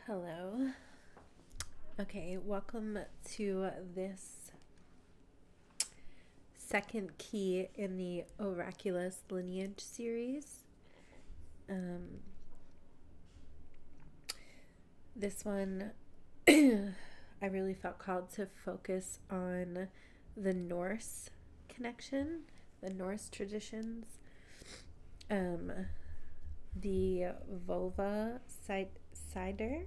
Hello. Okay, welcome to this second key in the Oraculous Lineage series. This one, I really felt called to focus on the Norse connection, the Norse traditions, the Völva Seidr,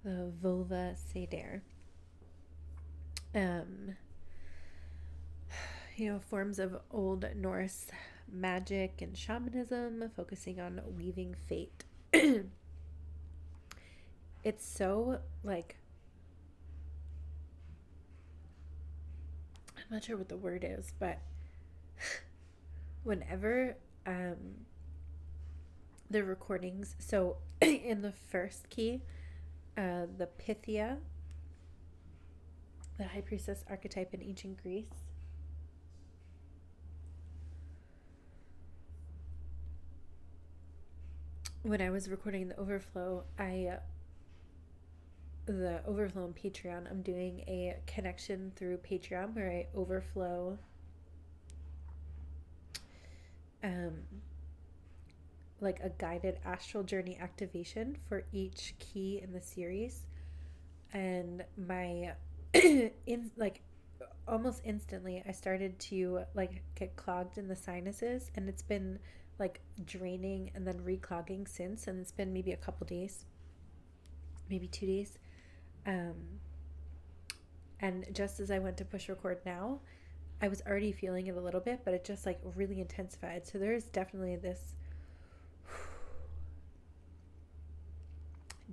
the Völva Seidr. Forms of Old Norse magic and shamanism, focusing on weaving fate. It's so, like, I'm not sure what the word is, but whenever the recordings, so in the first key, the Pythia, the high priestess archetype in ancient Greece, when I was recording the overflow, the overflow on Patreon, I'm doing a connection through Patreon where I overflow like a guided astral journey activation for each key in the series. And my almost instantly I started to get clogged in the sinuses, and it's been draining and then reclogging since, and it's been maybe a couple days, maybe 2 days. And just as I went to push record now, I was already feeling it a little bit, but it just really intensified. So there's definitely this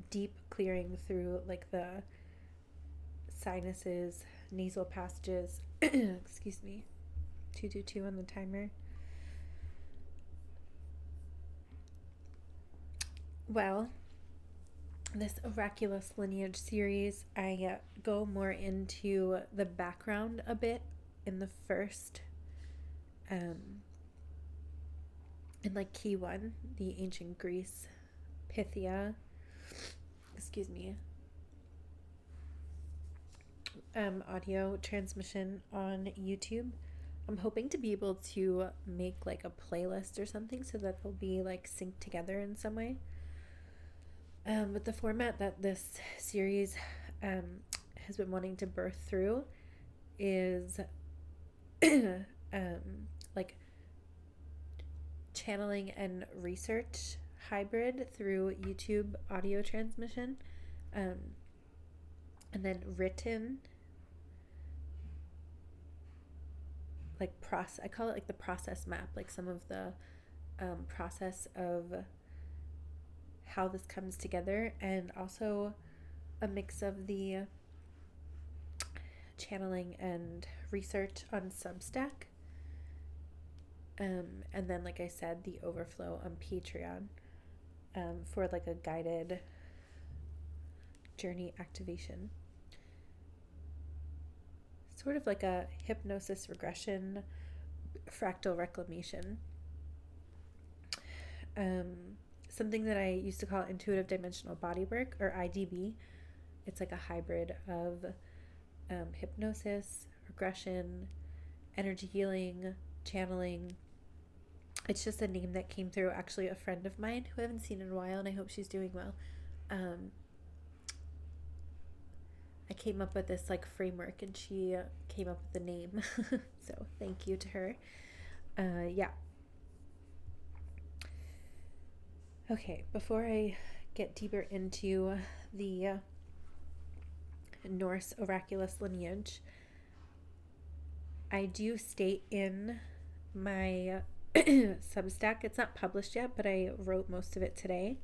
deep clearing through the sinuses, nasal passages. Excuse me. 222 on the timer. Well, this Oraculous Lineage series, I go more into the background a bit in the first, in key one, the ancient Greece Pythia. Excuse me. Audio transmission on YouTube. I'm hoping to be able to make a playlist or something so that they'll be synced together in some way. But the format that this series has been wanting to birth through is channeling and research hybrid through YouTube audio transmission, and then written I call it the process map, some of the process of how this comes together, and also a mix of the channeling and research on Substack, and then I said, the overflow on Patreon, for a guided journey activation, sort of like a hypnosis regression, fractal reclamation. Something that I used to call intuitive dimensional bodywork, or IDB. It's a hybrid of hypnosis, regression, energy healing, channeling. It's just a name that came through actually a friend of mine who I haven't seen in a while, and I hope she's doing well. I came up with this framework, and she came up with the name. So thank you to her. Yeah. Okay, before I get deeper into the Norse Oraculous lineage, I do state in my Substack, it's not published yet, but I wrote most of it today.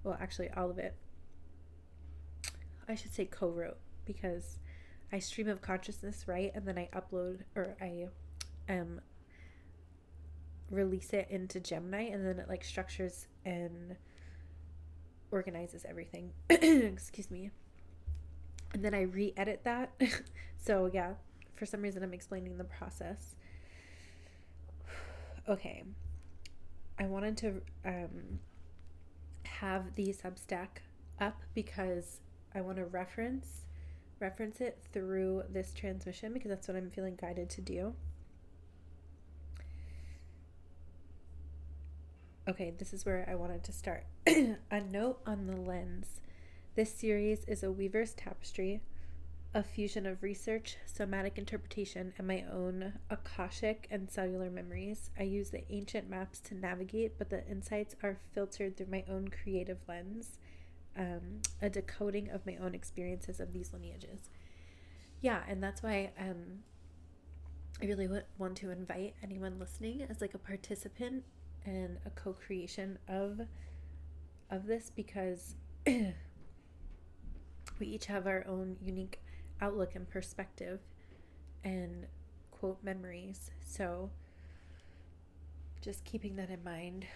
Well, actually all of it. I should say co-wrote, because I stream of consciousness, right? And then I upload, or I release it into Gemini, and then it structures and organizes everything. Excuse me. And then I re-edit that. So yeah, for some reason I'm explaining the process. Okay. I wanted to have the Substack up because I want to reference it through this transmission, because that's what I'm feeling guided to do. Okay, this is where I wanted to start. A note on the lens. This series is a weaver's tapestry, a fusion of research, somatic interpretation, and my own Akashic and cellular memories. I use the ancient maps to navigate, but the insights are filtered through my own creative lens, a decoding of my own experiences of these lineages. Yeah, and that's why I really want to invite anyone listening as like a participant and a co-creation of this, because we each have our own unique outlook and perspective and quote memories. So just keeping that in mind.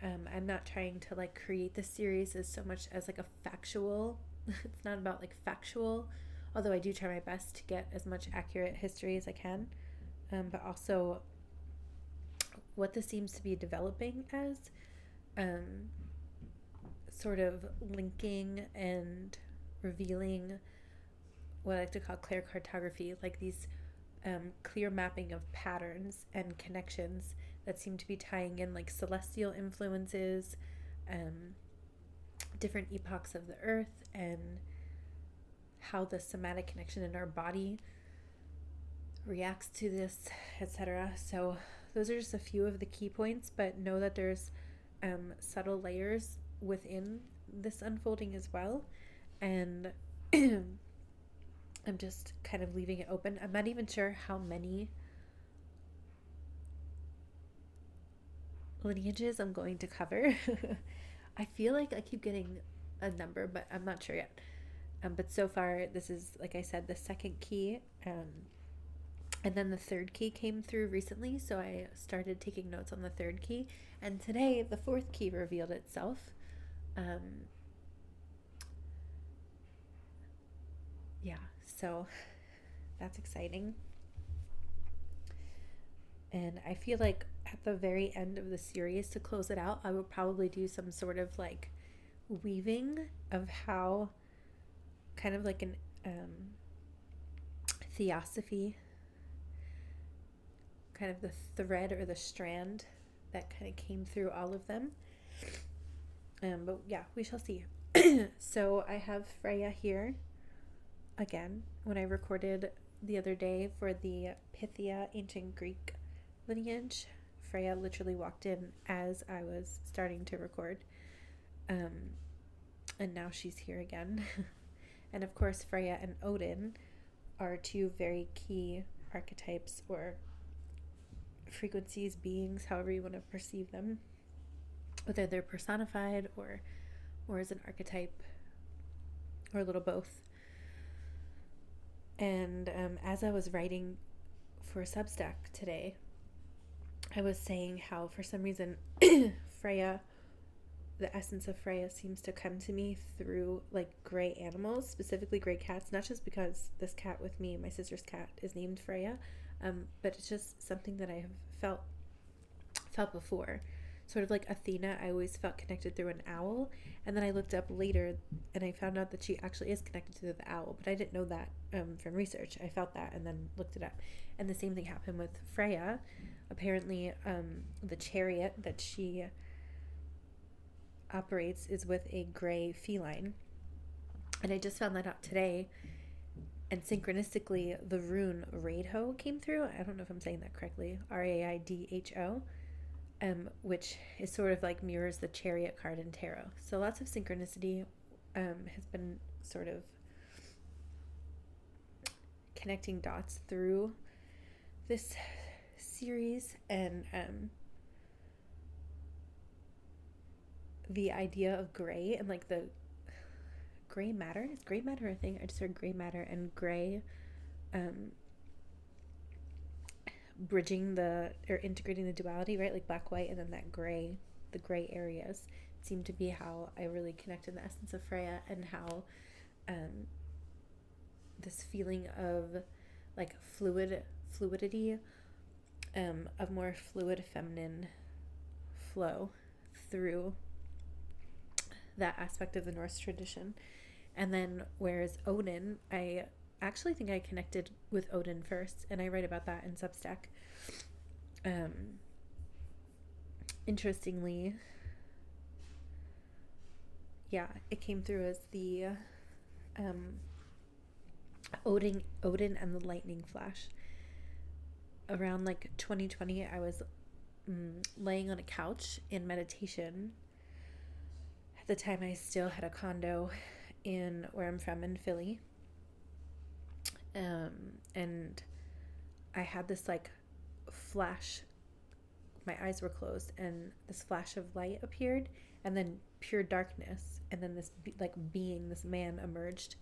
I'm not trying to like create this series as so much as like a factual. It's not about like factual, although I do try my best to get as much accurate history as I can, but also what this seems to be developing as, sort of linking and revealing what I like to call clear cartography, like these clear mapping of patterns and connections that seem to be tying in like celestial influences, different epochs of the earth, and how the somatic connection in our body reacts to this, etc. So those are just a few of the key points, but know that there's subtle layers within this unfolding as well. And I'm just kind of leaving it open. I'm not even sure how many lineages I'm going to cover. I feel like I keep getting a number, but I'm not sure yet. But so far, this is, like I said, the second key. And then the third key came through recently, so I started taking notes on the third key. And today, the fourth key revealed itself. Yeah, so that's exciting. And I feel like at the very end of the series, to close it out, I will probably do some sort of like weaving of how, kind of like an theosophy, kind of the thread or the strand that kind of came through all of them. But yeah, we shall see. So I have Freya here again. When I recorded the other day for the Pythia ancient Greek lineage, Freya literally walked in as I was starting to record, and now she's here again. And of course, Freya and Odin are two very key archetypes or frequencies, beings, however you want to perceive them, whether they're personified or as an archetype, or a little both. And as I was writing for Substack today, I was saying how for some reason Freya, the essence of Freya, seems to come to me through like gray animals, specifically gray cats. Not just because this cat with me, my sister's cat, is named Freya, but it's just something that I have felt before. Sort of like Athena, I always felt connected through an owl, and then I looked up later and I found out that she actually is connected to the owl, but I didn't know that from research. I felt that and then looked it up, and the same thing happened with Freya. Apparently, the chariot that she operates is with a gray feline, and I just found that out today. And synchronistically, the rune Raidho came through. I don't know if I'm saying that correctly. Raidho. Which is sort of like mirrors the chariot card in tarot. So lots of synchronicity has been sort of connecting dots through this series, and the idea of gray and like the gray matter. Is gray matter a thing? I just heard gray matter and gray bridging or integrating the duality, right? Like black, white, and then that gray, the gray areas seem to be how I really connected the essence of Freya, and how this feeling of like fluidity, of more fluid feminine flow through that aspect of the Norse tradition. And then whereas Odin, I actually think I connected with Odin first, and I write about that in Substack. Interestingly, yeah, it came through as the Odin and the lightning flash. Around like 2020, I was laying on a couch in meditation. At the time, I still had a condo in where I'm from in Philly. And I had this like flash. My eyes were closed, and this flash of light appeared, and then pure darkness, and then this this man emerged.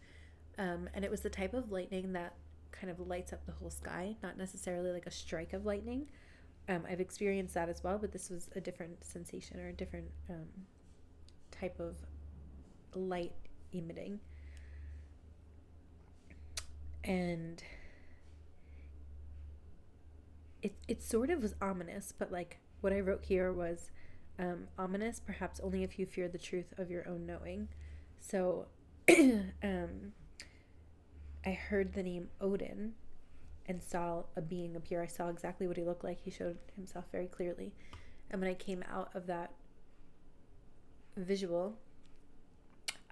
And it was the type of lightning that kind of lights up the whole sky, not necessarily like a strike of lightning. I've experienced that as well, but this was a different sensation, or a different type of light emitting. And it sort of was ominous, but like what I wrote here was ominous, perhaps only if you fear the truth of your own knowing. So I heard the name Odin and saw a being appear. I saw exactly what he looked like. He showed himself very clearly. And when I came out of that visual,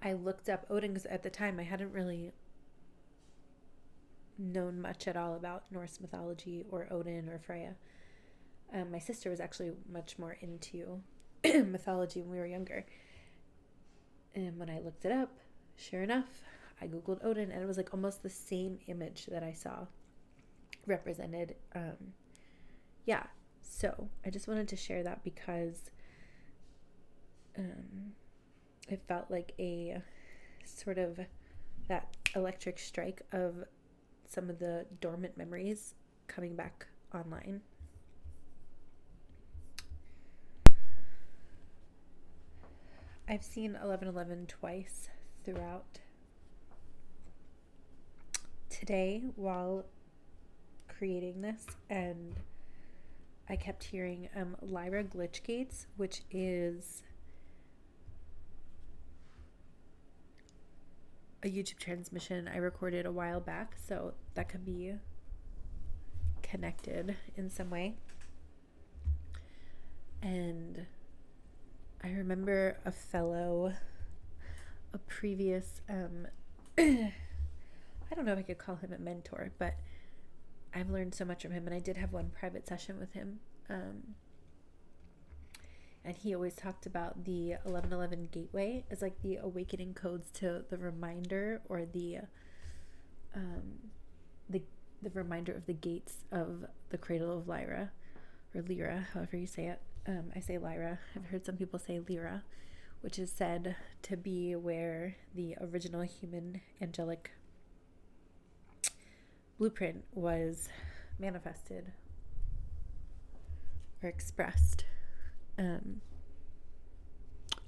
I looked up Odin, because at the time I hadn't really known much at all about Norse mythology or Odin or Freya. My sister was actually much more into mythology when we were younger. And when I looked it up, sure enough, I Googled Odin, and it was like almost the same image that I saw represented. So I just wanted to share that because it felt like a sort of that electric strike of some of the dormant memories coming back online. I've seen 11:11 twice throughout today while creating this, and I kept hearing Lyra glitch gates, which is a YouTube transmission I recorded a while back, so that could be connected in some way. And I remember a previous I don't know if I could call him a mentor, but I've learned so much from him, and I did have one private session with him. And he always talked about the 11:11 gateway as like the awakening codes to the reminder, or the reminder of the gates of the cradle of Lyra, or Lyra, however you say it. I say Lyra. I've heard some people say Lyra, which is said to be where the original human angelic blueprint was manifested or expressed.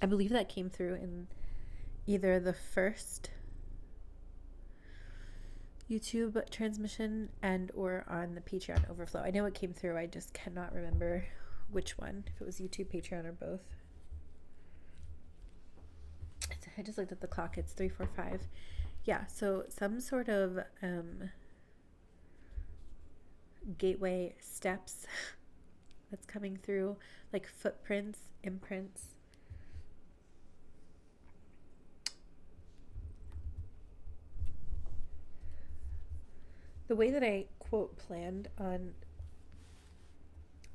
I believe that came through in either the first YouTube transmission and or on the Patreon overflow. I know it came through, I just cannot remember which one, if it was YouTube, Patreon, or both. I just looked at the clock, it's 3:45. Yeah, so some sort of gateway steps that's coming through, like footprints, imprints. The way that I quote planned on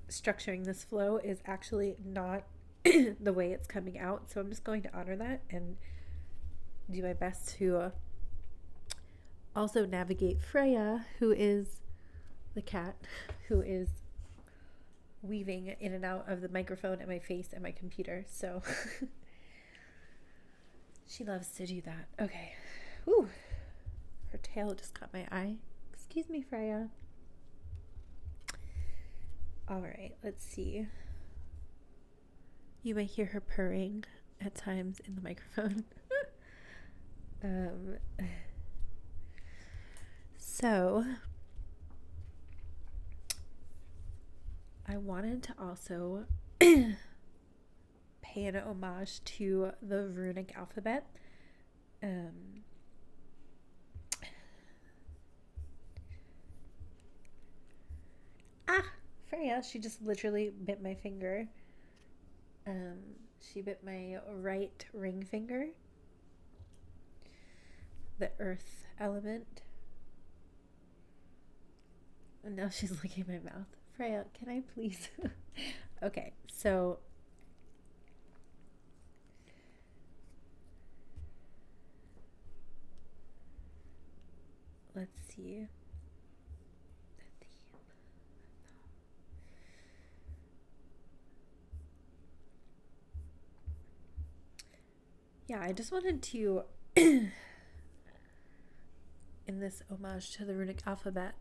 structuring this flow is actually not the way it's coming out, so I'm just going to honor that and do my best to also navigate Freya, who is the cat, who is weaving in and out of the microphone and my face and my computer. So she loves to do that. Okay. Whew. Her tail just caught my eye. Excuse me, Freya. All right, let's see. You may hear her purring at times in the microphone. So I wanted to also pay an homage to the runic alphabet. Freya, she just literally bit my finger. She bit my right ring finger. The earth element. And now she's licking my mouth. Freya, can I please? Okay, so let's see. Yeah, I just wanted to, in this homage to the runic alphabet,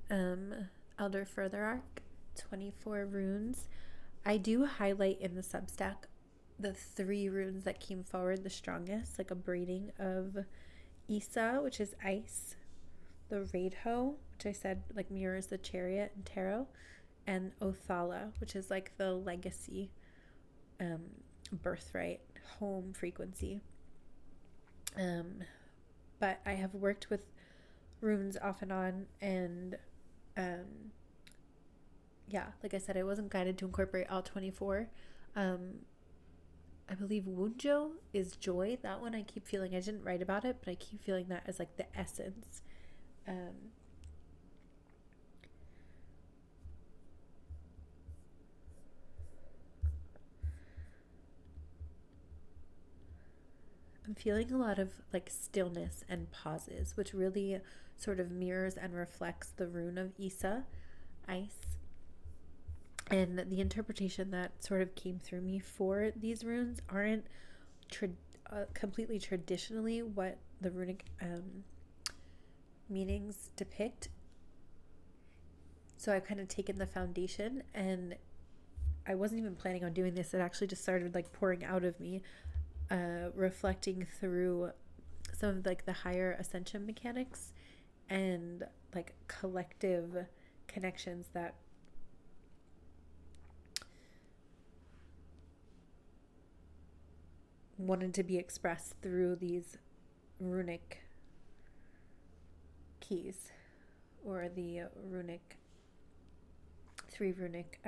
Elder Further Arc, 24 runes. I do highlight in the Substack the 3 runes that came forward the strongest, like a braiding of Isa, which is ice, the Raidho, which I said like mirrors the chariot and tarot, and Othala, which is like the legacy, birthright, home frequency. But I have worked with runes off and on, and yeah, like I said, I wasn't guided to incorporate all 24. I believe Wunjo is joy. That one I keep feeling, I didn't write about it, but I keep feeling that as like the essence. I'm feeling a lot of like stillness and pauses, which really sort of mirrors and reflects the rune of Isa, ice. And the interpretation that sort of came through me for these runes aren't completely traditionally what the runic meanings depict. So I've kind of taken the foundation, and I wasn't even planning on doing this. It actually just started like pouring out of me, reflecting through some of like the higher ascension mechanics and like collective connections that wanted to be expressed through these runic keys, or the runic 3 runic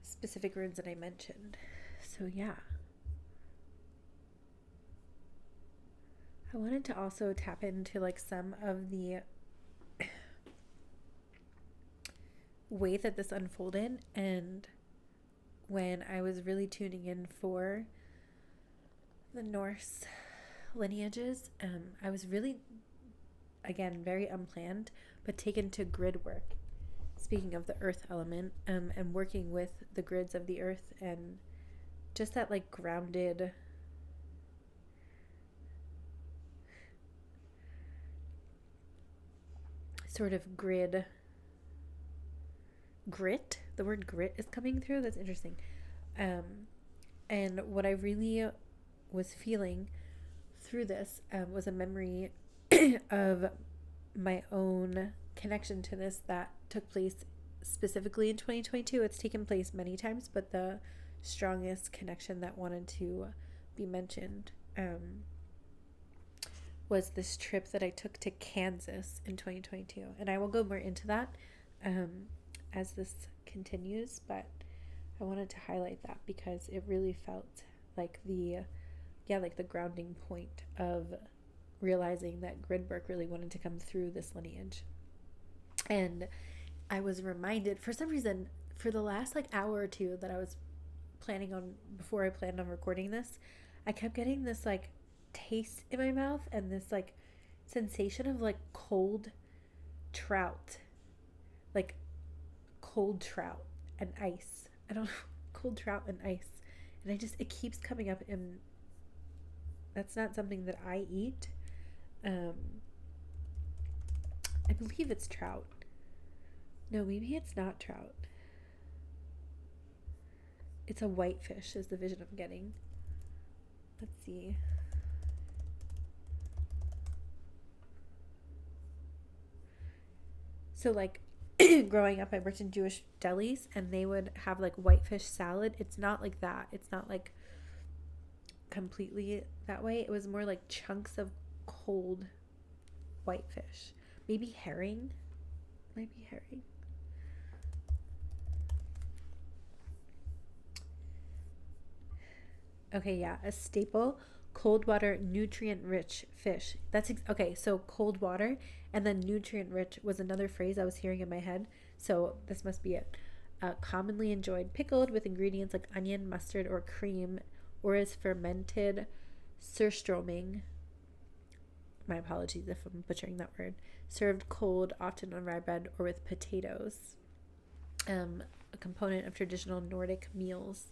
specific runes that I mentioned. So yeah, I wanted to also tap into like some of the way that this unfolded, and when I was really tuning in for the Norse lineages, I was really, again, very unplanned, but taken to grid work. Speaking of the earth element, and working with the grids of the earth, and just that like grounded sort of grit. The word grit is coming through. That's interesting. And what I really was feeling through this was a memory of my own connection to this that took place specifically in 2022. It's taken place many times, but the strongest connection that wanted to be mentioned was this trip that I took to Kansas in 2022. And I will go more into that as this continues, but I wanted to highlight that because it really felt like the grounding point of realizing that grid work really wanted to come through this lineage. And I was reminded, for some reason, for the last like hour or two that I was planning on, before I planned on recording this, I kept getting this like taste in my mouth and this like sensation of like cold trout and ice. I don't know, cold trout and ice. And it keeps coming up, and that's not something that I eat. I believe it's trout. No, maybe it's not trout. It's a whitefish is the vision I'm getting. Let's see. So like growing up, I worked in Jewish delis, and they would have like whitefish salad. It's not like that. It's not like completely that way. It was more like chunks of cold whitefish. Maybe herring. Might be herring. Okay, yeah, a staple cold water nutrient rich fish. Okay, so cold water and then nutrient rich was another phrase I was hearing in my head. So this must be it. Commonly enjoyed pickled with ingredients like onion, mustard, or cream, or is fermented surströmming. My apologies if I'm butchering that word. Served cold, often on rye bread or with potatoes. A component of traditional Nordic meals.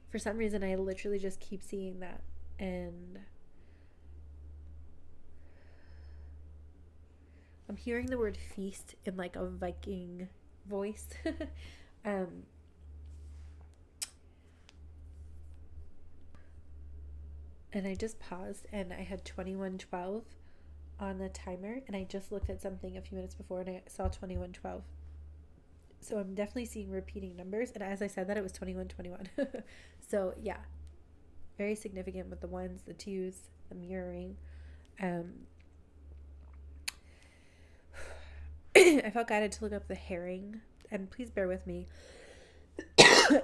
For some reason, I literally just keep seeing that. And I'm hearing the word feast in like a Viking voice. And I just paused and I had 2112 on the timer, and I just looked at something a few minutes before and I saw 2112. So I'm definitely seeing repeating numbers, and as I said that, it was 2121. So yeah, very significant with the ones, the twos, the mirroring. I felt guided to look up the herring, and please bear with me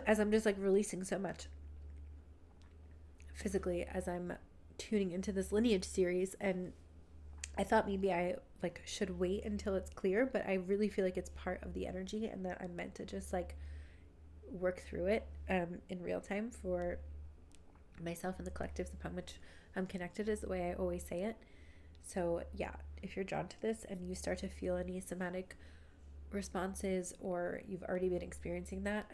as I'm just like releasing so much physically as I'm tuning into this lineage series. And I thought maybe I like should wait until it's clear, but I really feel like it's part of the energy and that I'm meant to just like work through it in real time for myself and the collectives upon which I'm connected, is the way I always say it. So yeah, if you're drawn to this and you start to feel any somatic responses, or you've already been experiencing that,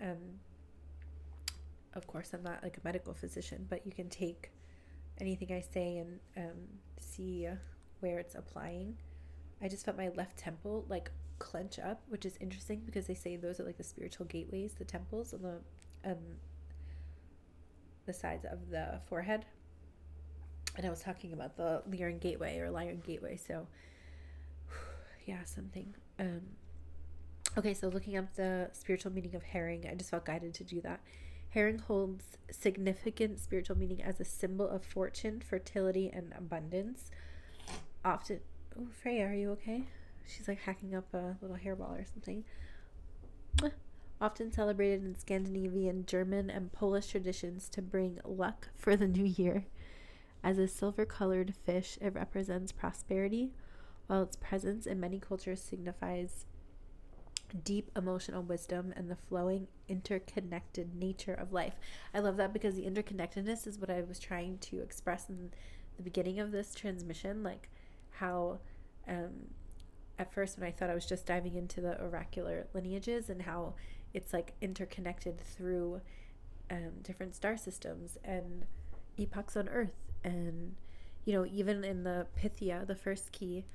of course I'm not like a medical physician, but you can take anything I say and see where it's applying. I just felt my left temple like clench up, which is interesting because they say those are like the spiritual gateways, the temples on the sides of the forehead. And I was talking about the Lion Gateway or Lion Gateway. So yeah, something. Okay, so looking up the spiritual meaning of herring, I just felt guided to do that. Herring holds significant spiritual meaning as a symbol of fortune, fertility, and abundance. Often, oh, Freya, are you okay? She's like hacking up a little hairball or something. Often celebrated in Scandinavian, German, and Polish traditions to bring luck for the new year. As a silver-colored fish, it represents prosperity, while its presence in many cultures signifies deep emotional wisdom and the flowing, interconnected nature of life. I love that because the interconnectedness is what I was trying to express in the beginning of this transmission, like how at first when I thought I was just diving into the oracular lineages and how it's like interconnected through different star systems and epochs on Earth. And, you know, even in the Pythia, the first key,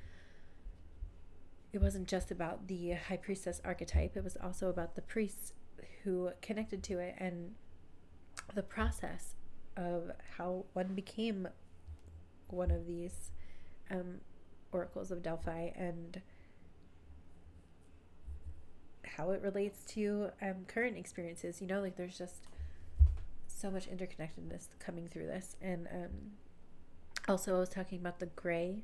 it wasn't just about the high priestess archetype. It was also about the priests who connected to it and the process of how one became one of these oracles of Delphi, and how it relates to current experiences. You know, like there's just so much interconnectedness coming through this. And also I was talking about the gray,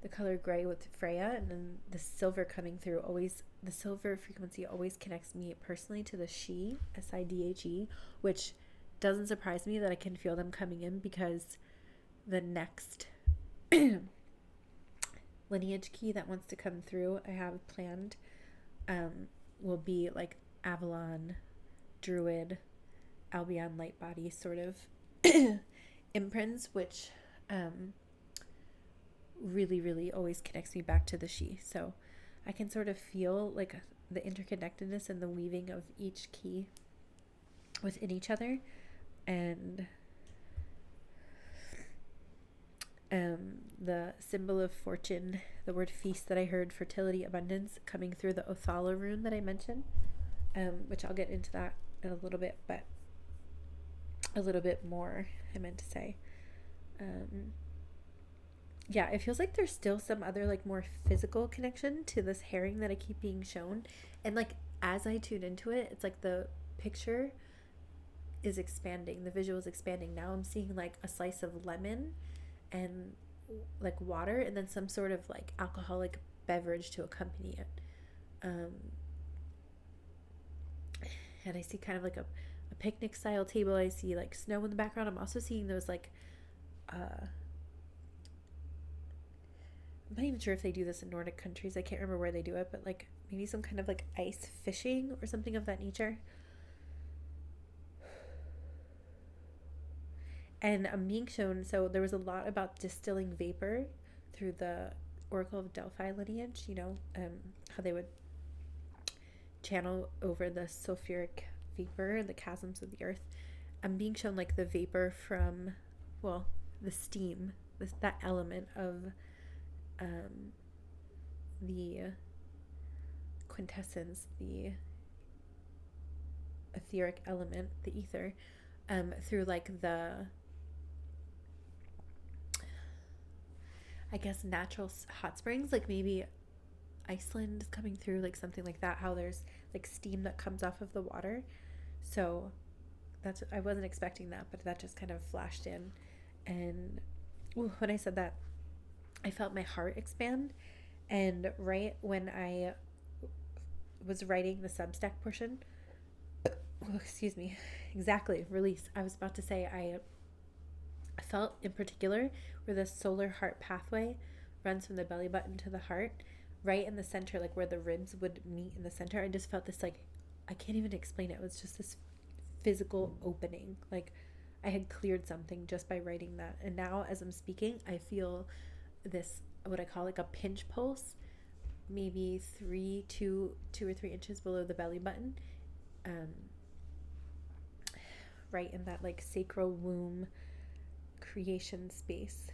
the color gray with Freya, and then the silver coming through. Always the silver frequency always connects me personally to the she, Sidhe, which doesn't surprise me that I can feel them coming in, because the next lineage key that wants to come through I have planned will be like Avalon, Druid, Albion, light body sort of imprints, which really always connects me back to the she. So I can sort of feel like the interconnectedness and the weaving of each key within each other. And the symbol of fortune, the word feast that I heard, fertility, abundance, coming through the Othala rune that I mentioned, which I'll get into that in a little bit, but a little bit more I meant to say. yeah, it feels like there's still some other like more physical connection to this herring that I keep being shown. And like as I tune into it, it's like the picture is expanding, the visual is expanding. Now I'm seeing like a slice of lemon and like water and then some sort of like alcoholic beverage to accompany it. Um, and I see kind of like a picnic style table. I see like snow in the background. I'm also seeing those like I'm not even sure if they do this in Nordic countries. I can't remember where they do it, but like maybe some kind of like ice fishing or something of that nature. And I'm being shown, so there was a lot about distilling vapor through the Oracle of Delphi lineage, how they would channel over the sulfuric vapor, the chasms of the earth. I'm being shown like the vapor from, well, the steam, that element of the quintessence, the etheric element, the ether, through like the, I guess, natural hot springs, like maybe Iceland is coming through, like something like that, how there's like steam that comes off of the water. So I wasn't expecting that, but that just kind of flashed in. And when I said that, I felt my heart expand. And right when I was writing the Substack portion, excuse me, exactly, release. I was about to say, I felt in particular where the solar heart pathway runs from the belly button to the heart, right in the center, like where the ribs would meet in the center. I just felt this, like, I can't even explain it. It was just this physical opening. Like I had cleared something just by writing that. And now as I'm speaking, I feel this, what I call like a pinch pulse, maybe 2 or 3 inches below the belly button, right in that like sacral womb creation space,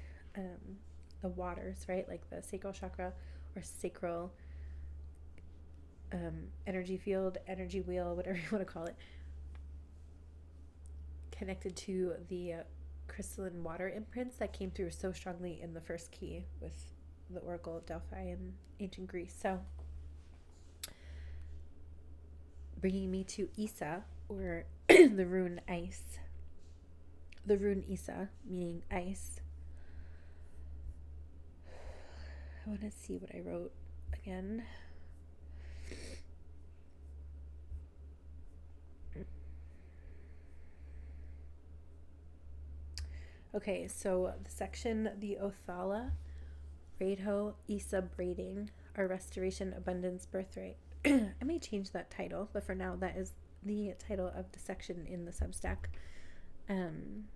the waters, right, like the sacral chakra or sacral energy field, energy wheel, whatever you want to call it, connected to the crystalline water imprints that came through so strongly in the first key with the Oracle of Delphi in ancient Greece. So bringing me to Isa, or the rune ice, the rune Isa, meaning ice. I want to see what I wrote again. Okay, so the section, the Othala, Raidho, Isa braiding, our restoration, abundance, birthright. I may change that title, but for now, that is the title of the section in the Substack. And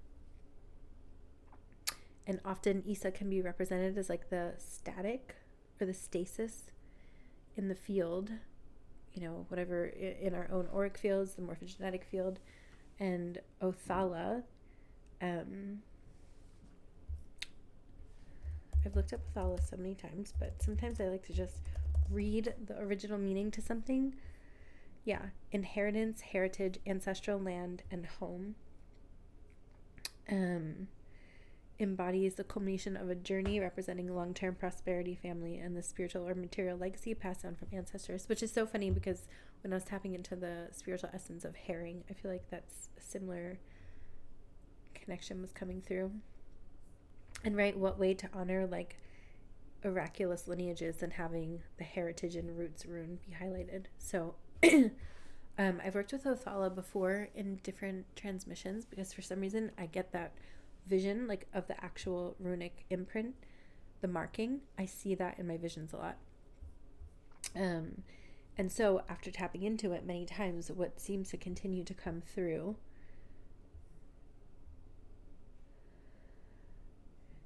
often Isa can be represented as like the static or the stasis in the field, whatever in our own auric fields, the morphogenetic field. And Othala, I've looked up Othala so many times, but sometimes I like to just read the original meaning to something. Yeah, inheritance, heritage, ancestral land, and home. Embodies the culmination of a journey representing long-term prosperity, family, and the spiritual or material legacy passed down from ancestors, which is so funny because when I was tapping into the spiritual essence of herring, I feel like that's a similar connection was coming through. And right, what way to honor like Oraculous lineages than having the heritage and roots rune be highlighted. So I've worked with Othala before in different transmissions because for some reason I get that vision like of the actual runic imprint, the marking. I see that in my visions a lot. And so after tapping into it many times, what seems to continue to come through,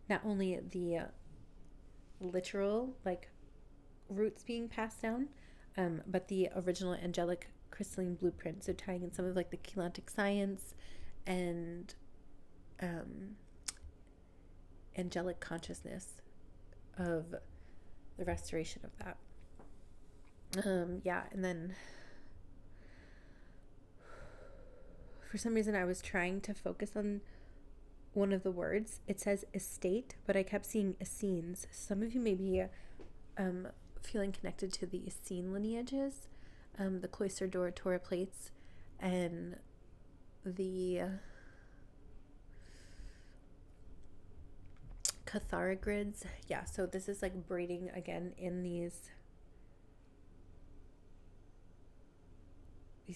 not only the literal like roots being passed down, but the original angelic crystalline blueprint, so tying in some of like the chelantic science and angelic consciousness of the restoration of that. And then for some reason I was trying to focus on one of the words. It says estate, but I kept seeing Essenes. Some of you may be feeling connected to the Essene lineages, the cloister door Torah plates, and the Cathara grids. Yeah, so this is like braiding again in these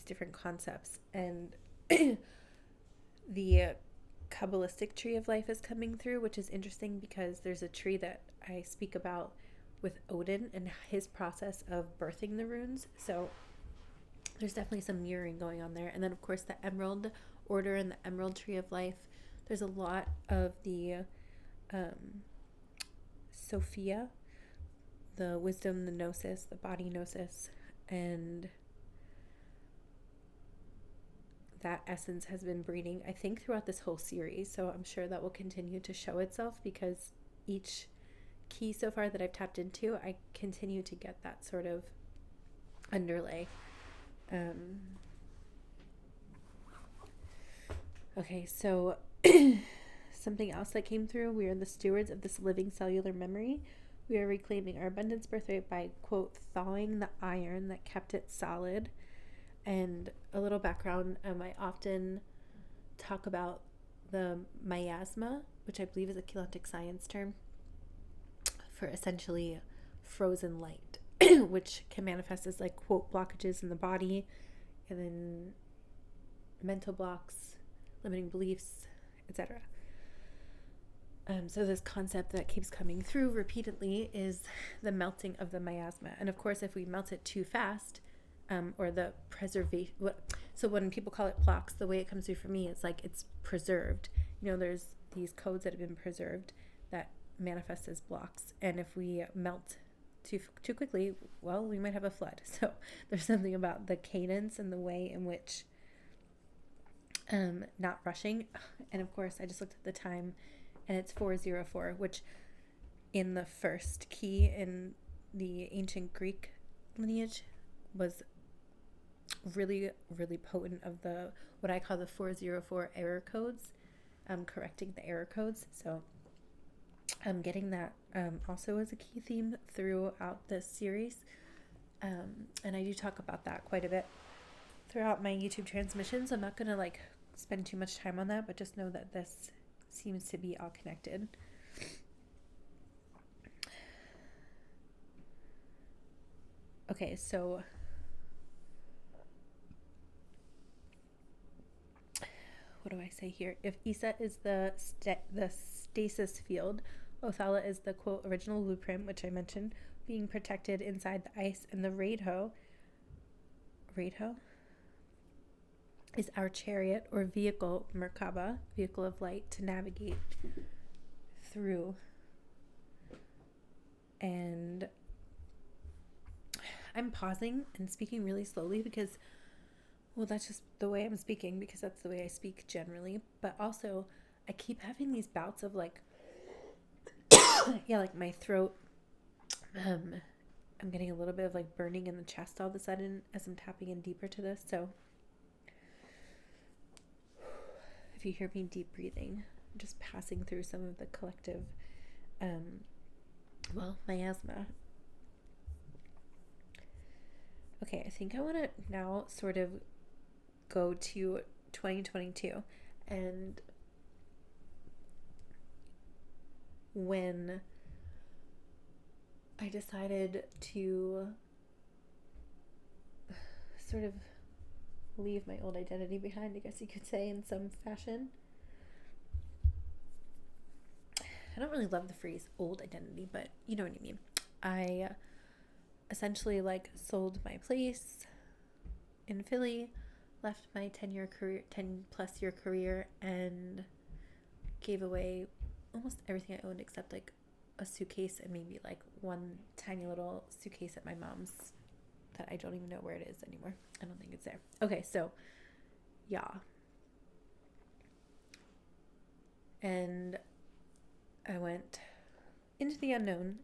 different concepts. And the Kabbalistic tree of life is coming through, which is interesting because there's a tree that I speak about with Odin and his process of birthing the runes. So there's definitely some mirroring going on there. And then, of course, the Emerald Order and the Emerald Tree of Life. There's a lot of the Sophia, the wisdom, the gnosis, the body gnosis, and that essence has been breeding, I think, throughout this whole series. So I'm sure that will continue to show itself, because each key so far that I've tapped into, I continue to get that sort of underlay. Okay, so something else that came through: we are the stewards of this living cellular memory. We are reclaiming our abundance birthright by, quote, thawing the iron that kept it solid. And a little background, I often talk about the miasma, which I believe is a Celtic science term for essentially frozen light, which can manifest as like, quote, blockages in the body, and then mental blocks, limiting beliefs, etc. So this concept that keeps coming through repeatedly is the melting of the miasma. And of course, if we melt it too fast, or the preservation, so when people call it blocks, the way it comes through for me is like it's preserved. You know, there's these codes that have been preserved that manifest as blocks. And if we melt too quickly, well, we might have a flood. So there's something about the cadence and the way in which not rushing. And of course, I just looked at the time, and it's 4:04, which in the first key in the ancient Greek lineage was really, really potent of the, what I call the 4:04 error codes, correcting the error codes. So I'm getting that also as a key theme throughout this series. And I do talk about that quite a bit throughout my YouTube transmissions. I'm not going to like spend too much time on that, but just know that this seems to be all connected. Okay, so what do I say here? If Isa is the stasis field, Othala is the, quote, original blueprint, which I mentioned, being protected inside the ice, and the Raidho is our chariot or vehicle, Merkaba, vehicle of light, to navigate through. And I'm pausing and speaking really slowly because, well, that's just the way I'm speaking, because that's the way I speak generally. But also, I keep having these bouts of like, yeah, like my throat. I'm getting a little bit of like burning in the chest all of a sudden as I'm tapping in deeper to this. So if you hear me deep breathing, I'm just passing through some of the collective, miasma. Okay, I think I want to now sort of go to 2022, and when I decided to sort of leave my old identity behind, I guess you could say, in some fashion. I don't really love the phrase old identity, but you know what I mean. I essentially like sold my place in Philly, left my 10 plus year career, and gave away almost everything I owned except like a suitcase and maybe like one tiny little suitcase at my mom's that I don't even know where it is anymore. I don't think it's there. Okay, so yeah. And I went into the unknown.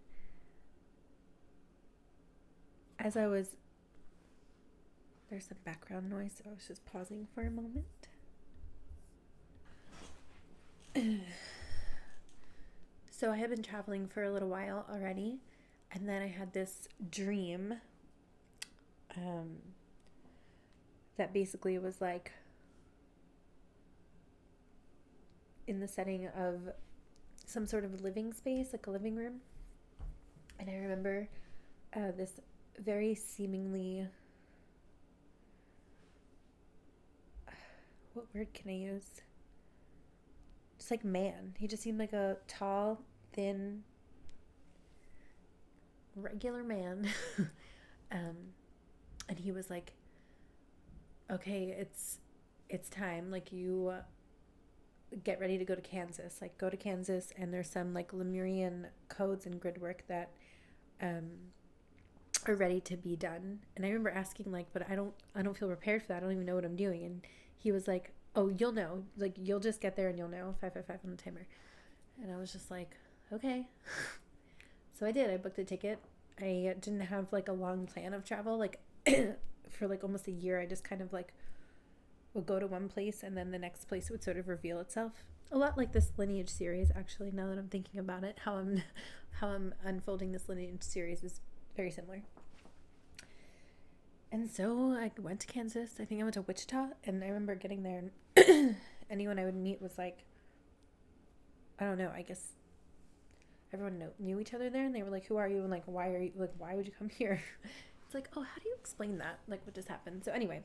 As I was, there's some background noise, so I was just pausing for a moment. So I had been traveling for a little while already, and then I had this dream that basically was like in the setting of some sort of living space, like a living room. And I remember this very seemingly, what word can I use? Just like man. He just seemed like a tall, thin, regular man. And he was like, okay, it's time. Like, you get ready to go to Kansas. Like, go to Kansas, and there's some like Lemurian codes and grid work that are ready to be done. And I remember asking, like, but I don't feel prepared for that. I don't even know what I'm doing. And he was like, oh, you'll know. Like, you'll just get there and you'll know. 555 on the timer. And I was just like, okay. So I did. I booked a ticket. I didn't have like a long plan of travel. Like for like almost a year, I just kind of like would go to one place and then the next place would sort of reveal itself. A lot like this Lineage series, actually, now that I'm thinking about it, how I'm unfolding this Lineage series is very similar. And so I went to Kansas. I think I went to Wichita, and I remember getting there, and anyone I would meet was like, I don't know, I guess everyone knew each other there, and they were like, who are you? And like, why are you, like, why would you come here? It's like, oh, how do you explain that? Like, what just happened? So anyway,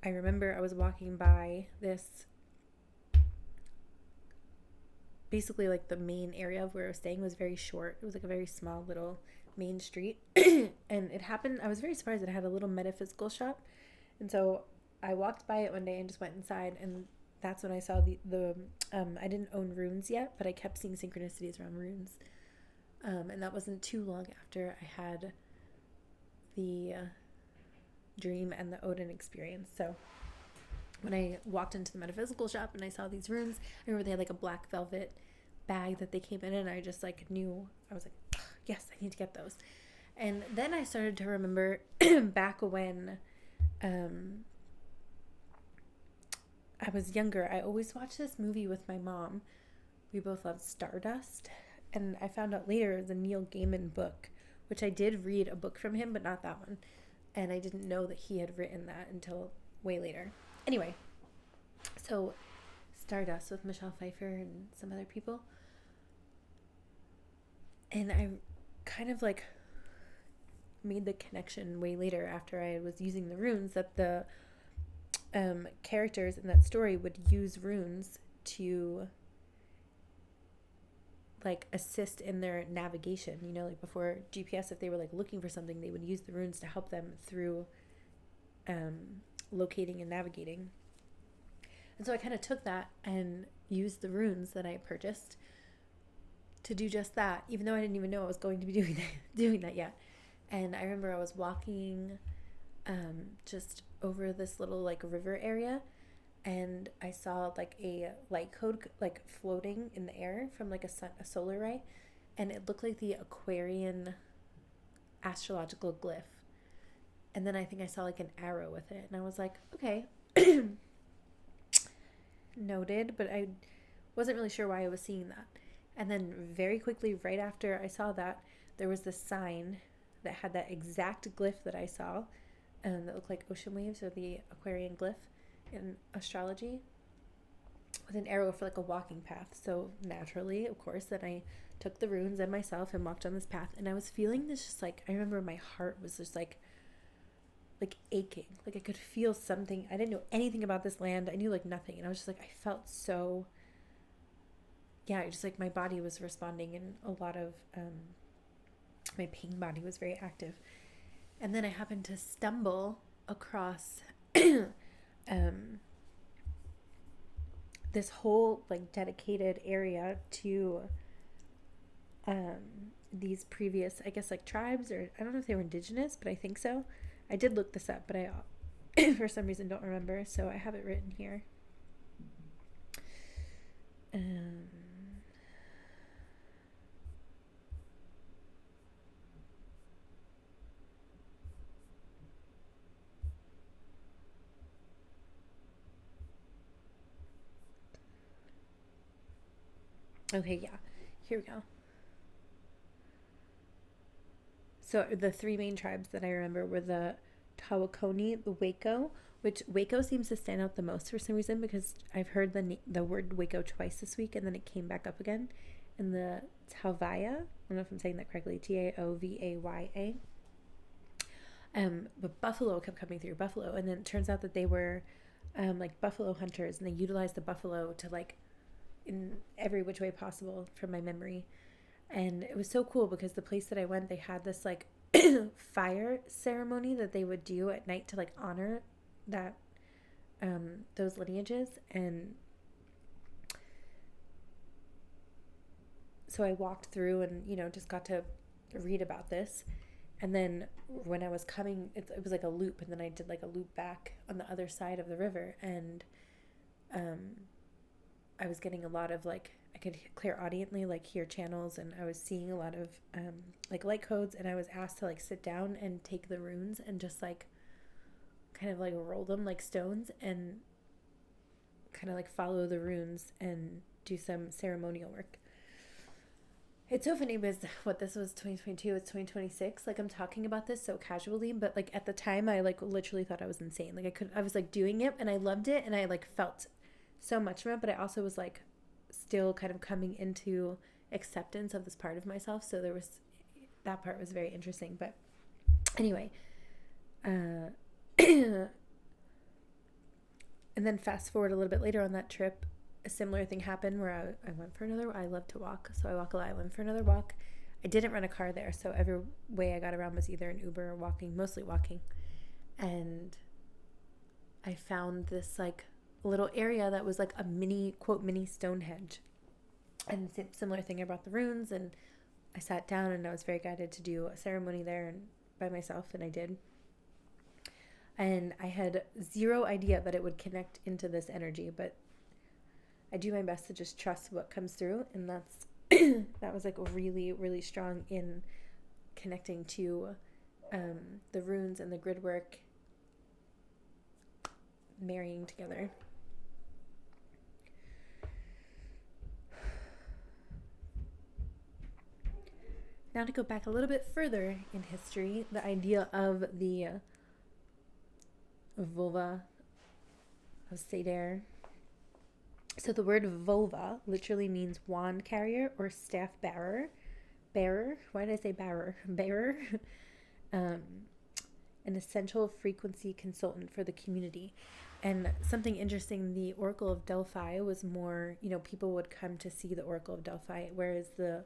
I remember I was walking by this, basically like the main area of where I was staying was very short. It was like a very small little main street. And it happened, I was very surprised it had a little metaphysical shop. And so I walked by it one day and just went inside, and that's when I saw the I didn't own runes yet, but I kept seeing synchronicities around runes. And that wasn't too long after I had the dream and the Odin experience. So when I walked into the metaphysical shop and I saw these runes, I remember they had like a black velvet bag that they came in, and I just like knew, I was like, yes, I need to get those. And then I started to remember back when I was younger, I always watched this movie with my mom. We both loved Stardust. And I found out later it was a Neil Gaiman book, which I did read a book from him, but not that one. And I didn't know that he had written that until way later. Anyway, so Stardust with Michelle Pfeiffer and some other people. And I kind of like made the connection way later after I was using the runes that the characters in that story would use runes to like assist in their navigation, you know, like before GPS, if they were like looking for something, they would use the runes to help them through locating and navigating. And so I kind of took that and used the runes that I purchased to do just that, even though I didn't even know I was going to be doing that yet. And I remember I was walking just over this little like river area, and I saw like a light code like floating in the air from like a solar ray, and it looked like the Aquarian astrological glyph. And then I think I saw like an arrow with it, and I was like, okay, noted, but I wasn't really sure why I was seeing that. And then very quickly, right after I saw that, there was this sign that had that exact glyph that I saw, that looked like ocean waves, or the Aquarian glyph in astrology, with an arrow for like a walking path. So naturally, of course, then I took the runes and myself and walked on this path, and I was feeling this just like, I remember my heart was just like aching. Like I could feel something. I didn't know anything about this land. I knew like nothing. And I was just like, I felt so, yeah, just like my body was responding, and a lot of, my pain body was very active. And then I happened to stumble across this whole like dedicated area to these previous, I guess, like tribes, or I don't know if they were indigenous, but I think so. I did look this up, but I for some reason don't remember, so I have it written here. Okay, yeah. Here we go. So the three main tribes that I remember were the Tawakoni, the Waco, which Waco seems to stand out the most for some reason because I've heard the word Waco twice this week and then it came back up again. And the Taovaya, I don't know if I'm saying that correctly, Taovaya. But buffalo kept coming through, buffalo, and then it turns out that they were like buffalo hunters, and they utilized the buffalo to like in every which way possible from my memory. And it was so cool because the place that I went, they had this like fire ceremony that they would do at night to like honor that those lineages. And so I walked through and just got to read about this. And then when I was coming, it was like a loop, and then I did like a loop back on the other side of the river, and I was getting a lot of like, I could clairaudiently like hear channels, and I was seeing a lot of like light codes, and I was asked to like sit down and take the runes and just like kind of like roll them like stones and kind of like follow the runes and do some ceremonial work. It's so funny because what this was 2022, it's 2026. Like I'm talking about this so casually, but like at the time I like literally thought I was insane. Like I was like doing it and I loved it and I like felt so much from it, but I also was like still kind of coming into acceptance of this part of myself. So there was, that part was very interesting. But anyway, and then fast forward a little bit later on that trip, a similar thing happened where I went for another, I love to walk, so I walk a lot. I went for another walk. I didn't rent a car there, so every way I got around was either an Uber or walking, mostly walking. And I found this like little area that was like a mini, quote, mini Stonehenge. And similar thing, I brought the runes and I sat down and I was very guided to do a ceremony there and by myself, and I did. And I had zero idea that it would connect into this energy, but I do my best to just trust what comes through, and that's that was like really, really strong in connecting to the runes and the grid work marrying together. Now to go back a little bit further in history, the idea of the Völva of Seidr. So the word Völva literally means wand carrier or staff bearer. Why did I say bearer? Bearer. An essential frequency consultant for the community. And something interesting, the Oracle of Delphi was more, people would come to see the Oracle of Delphi, whereas the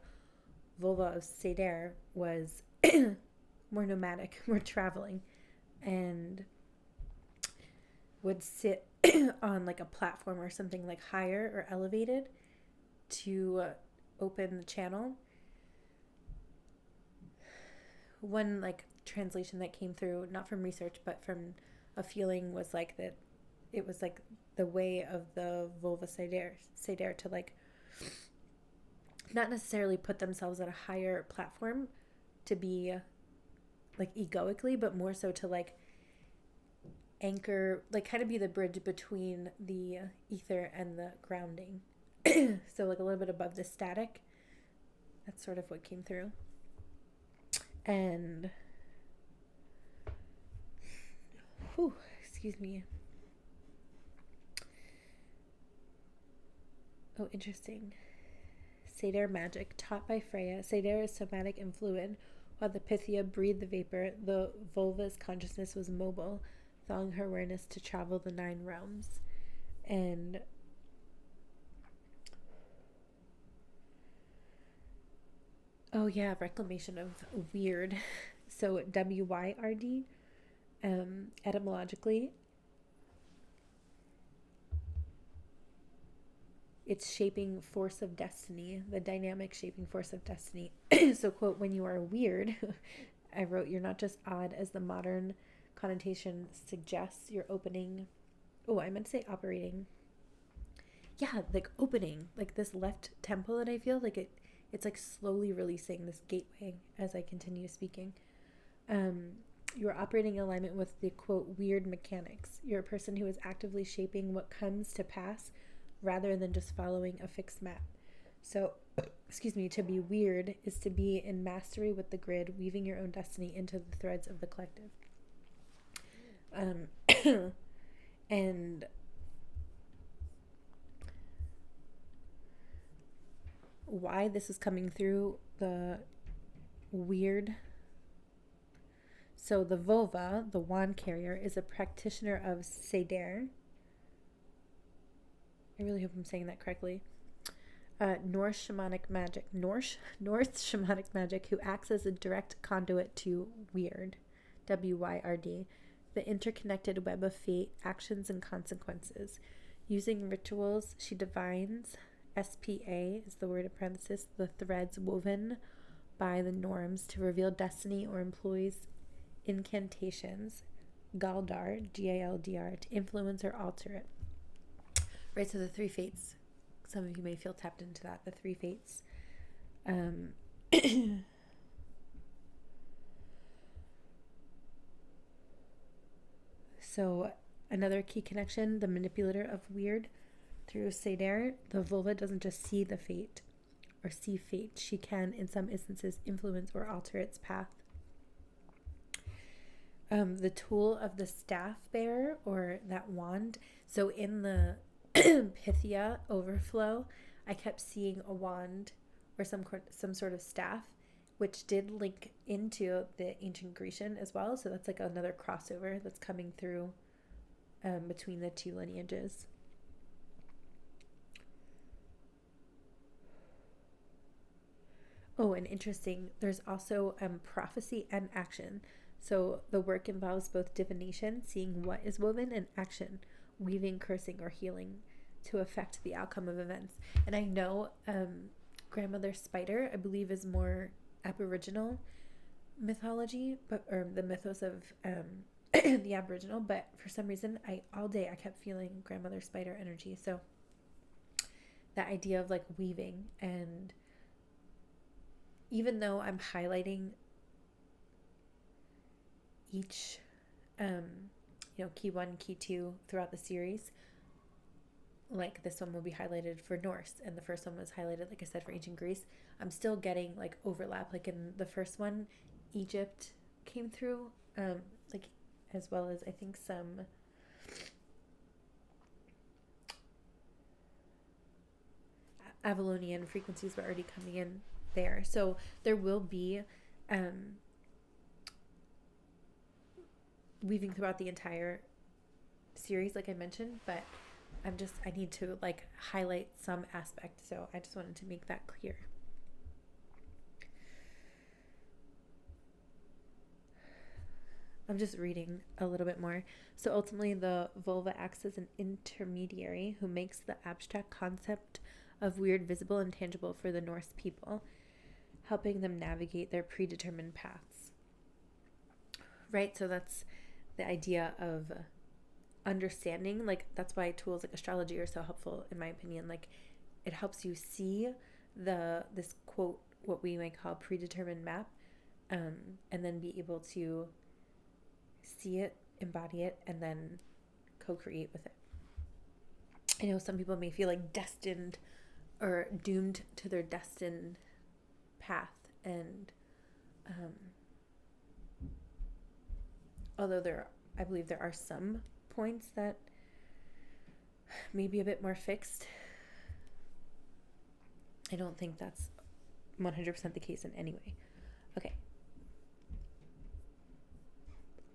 Völva of Seidr was more nomadic, more traveling, and would sit on like a platform or something like higher or elevated to open the channel. One like translation that came through, not from research but from a feeling, was like that it was like the way of the Völva Seidr to like not necessarily put themselves at a higher platform to be like egoically, but more so to like anchor, like kind of be the bridge between the ether and the grounding. So like a little bit above the static. That's sort of what came through. And excuse me. Oh, interesting. Seidr magic taught by Freya. Seidr is somatic and fluid, while the Pythia breathed the vapor. The Völva's consciousness was mobile, thawing her awareness to travel the 9 realms. And oh yeah, reclamation of weird. So WYRD, etymologically, it's shaping force of destiny, the dynamic shaping force of destiny. So quote, when you are weird, I wrote, you're not just odd as the modern connotation suggests, you're opening. Oh, I meant to say operating. Yeah, like opening, like this left temple that I feel like it's like slowly releasing this gateway as I continue speaking. You're operating in alignment with the quote weird mechanics. You're a person who is actively shaping what comes to pass rather than just following a fixed map. So, excuse me, to be weird is to be in mastery with the grid, weaving your own destiny into the threads of the collective. And why this is coming through the weird. So the Völva, the wand carrier, is a practitioner of Seidr. I really hope I'm saying that correctly. Norse shamanic magic, Norse shamanic magic, who acts as a direct conduit to Weird, W-Y-R-D, the interconnected web of fate, actions, and consequences. Using rituals, she divines, S-P-A is the word in parenthesis, the threads woven by the norms to reveal destiny, or employs incantations, Galdar, G-A-L-D-R, to influence or alter it. Right, so the three fates. Some of you may feel tapped into that, the three fates. So another key connection, the manipulator of weird through Seidr, the Völva doesn't just see the fate or see fate. She can, in some instances, influence or alter its path. The tool of the staff bearer, or that wand. So in the Pythia overflow, I kept seeing a wand or some sort of staff, which did link into the ancient Grecian as well. So that's like another crossover that's coming through between the two lineages. Oh, and interesting, there's also prophecy and action. So the work involves both divination, seeing what is woven, and action, weaving, cursing, or healing to affect the outcome of events. And I know Grandmother Spider, I believe, is more Aboriginal mythology, or the mythos of the Aboriginal, but for some reason all day I kept feeling Grandmother Spider energy. So that idea of like weaving, and even though I'm highlighting each key 1, key 2 throughout the series, like this one will be highlighted for Norse, and the first one was highlighted, like I said, for ancient Greece, I'm still getting like overlap. Like in the first one, Egypt came through, like, as well as I think some Avalonian frequencies were already coming in there. So there will be weaving throughout the entire series, like I mentioned, but I need to like highlight some aspect. So I just wanted to make that clear. I'm just reading a little bit more. So ultimately, the Völva acts as an intermediary who makes the abstract concept of weird visible and tangible for the Norse people, helping them navigate their predetermined paths. Right? So that's the idea of understanding. Like, that's why tools like astrology are so helpful, in my opinion. Like, it helps you see this quote, what we might call predetermined map, and then be able to see it, embody it, and then co-create with it. I know some people may feel like destined or doomed to their destined path, and although I believe there are some points that may be a bit more fixed, I don't think that's 100% the case in any way. Okay.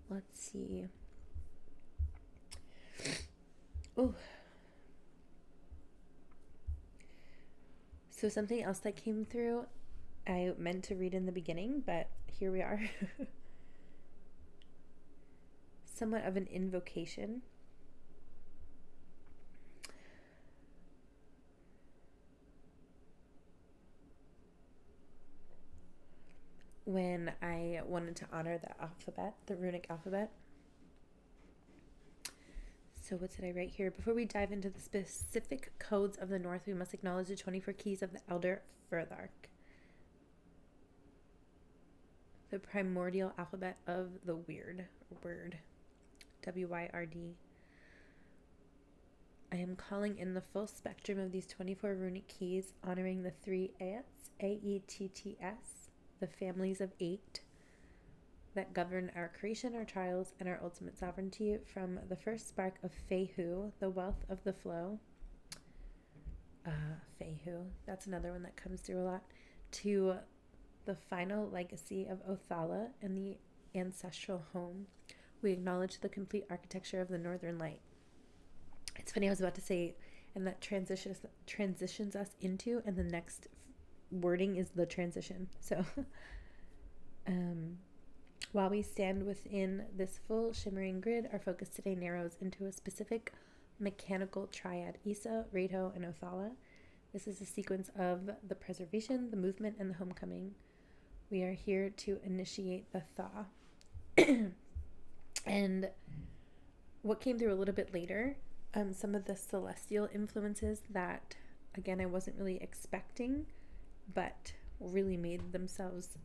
Let's see. Oh. So something else that came through, I meant to read in the beginning, but here we are. Somewhat of an invocation. When I wanted to honor the alphabet, the runic alphabet. So what did I write here? Before we dive into the specific codes of the North, we must acknowledge the 24 keys of the Elder Furthark, the primordial alphabet of the weird word, W-Y-R-D. I am calling in the full spectrum of these 24 runic keys, honoring the 3 Aets, A-E-T-T-S, the families of 8 that govern our creation, our trials, and our ultimate sovereignty, from the first spark of Fehu, the wealth of the flow. Fehu, that's another one that comes through a lot, to the final legacy of Othala and the ancestral home. We acknowledge the complete architecture of the Northern Light. It's funny, I was about to say, and that transitions us into, and the next wording is the transition. So, while we stand within this full shimmering grid, our focus today narrows into a specific mechanical triad: Isa, Reto, and Othala. This is a sequence of the preservation, the movement, and the homecoming. We are here to initiate the thaw. And what came through a little bit later, some of the celestial influences that, again, I wasn't really expecting, but really made themselves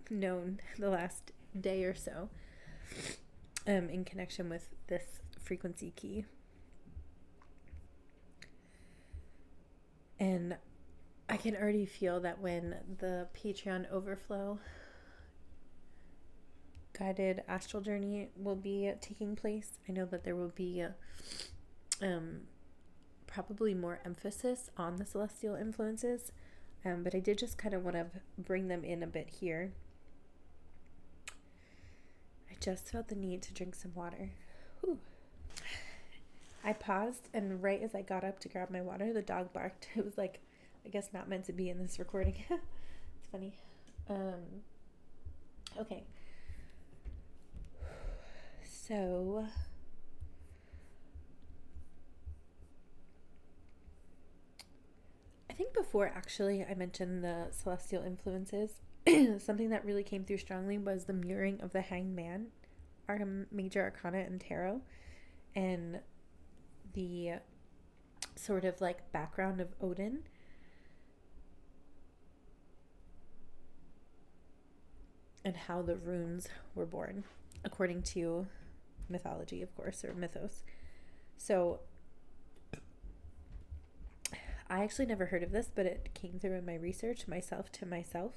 known the last day or so, in connection with this frequency key. And I can already feel that when the Patreon overflow guided astral journey will be taking place, I know that there will be probably more emphasis on the celestial influences, but I did just kind of want to bring them in a bit here. I just felt the need to drink some water. Whew. I paused, and right as I got up to grab my water, the dog barked. It was like, I guess not meant to be in this recording. It's funny. Okay. So, I think before actually I mentioned the celestial influences, something that really came through strongly was the mirroring of the Hanged Man, our major arcana and tarot, and the sort of like background of Odin. And how the runes were born, according to mythology, of course, or mythos. So I actually never heard of this, but it came through in my research, myself to myself.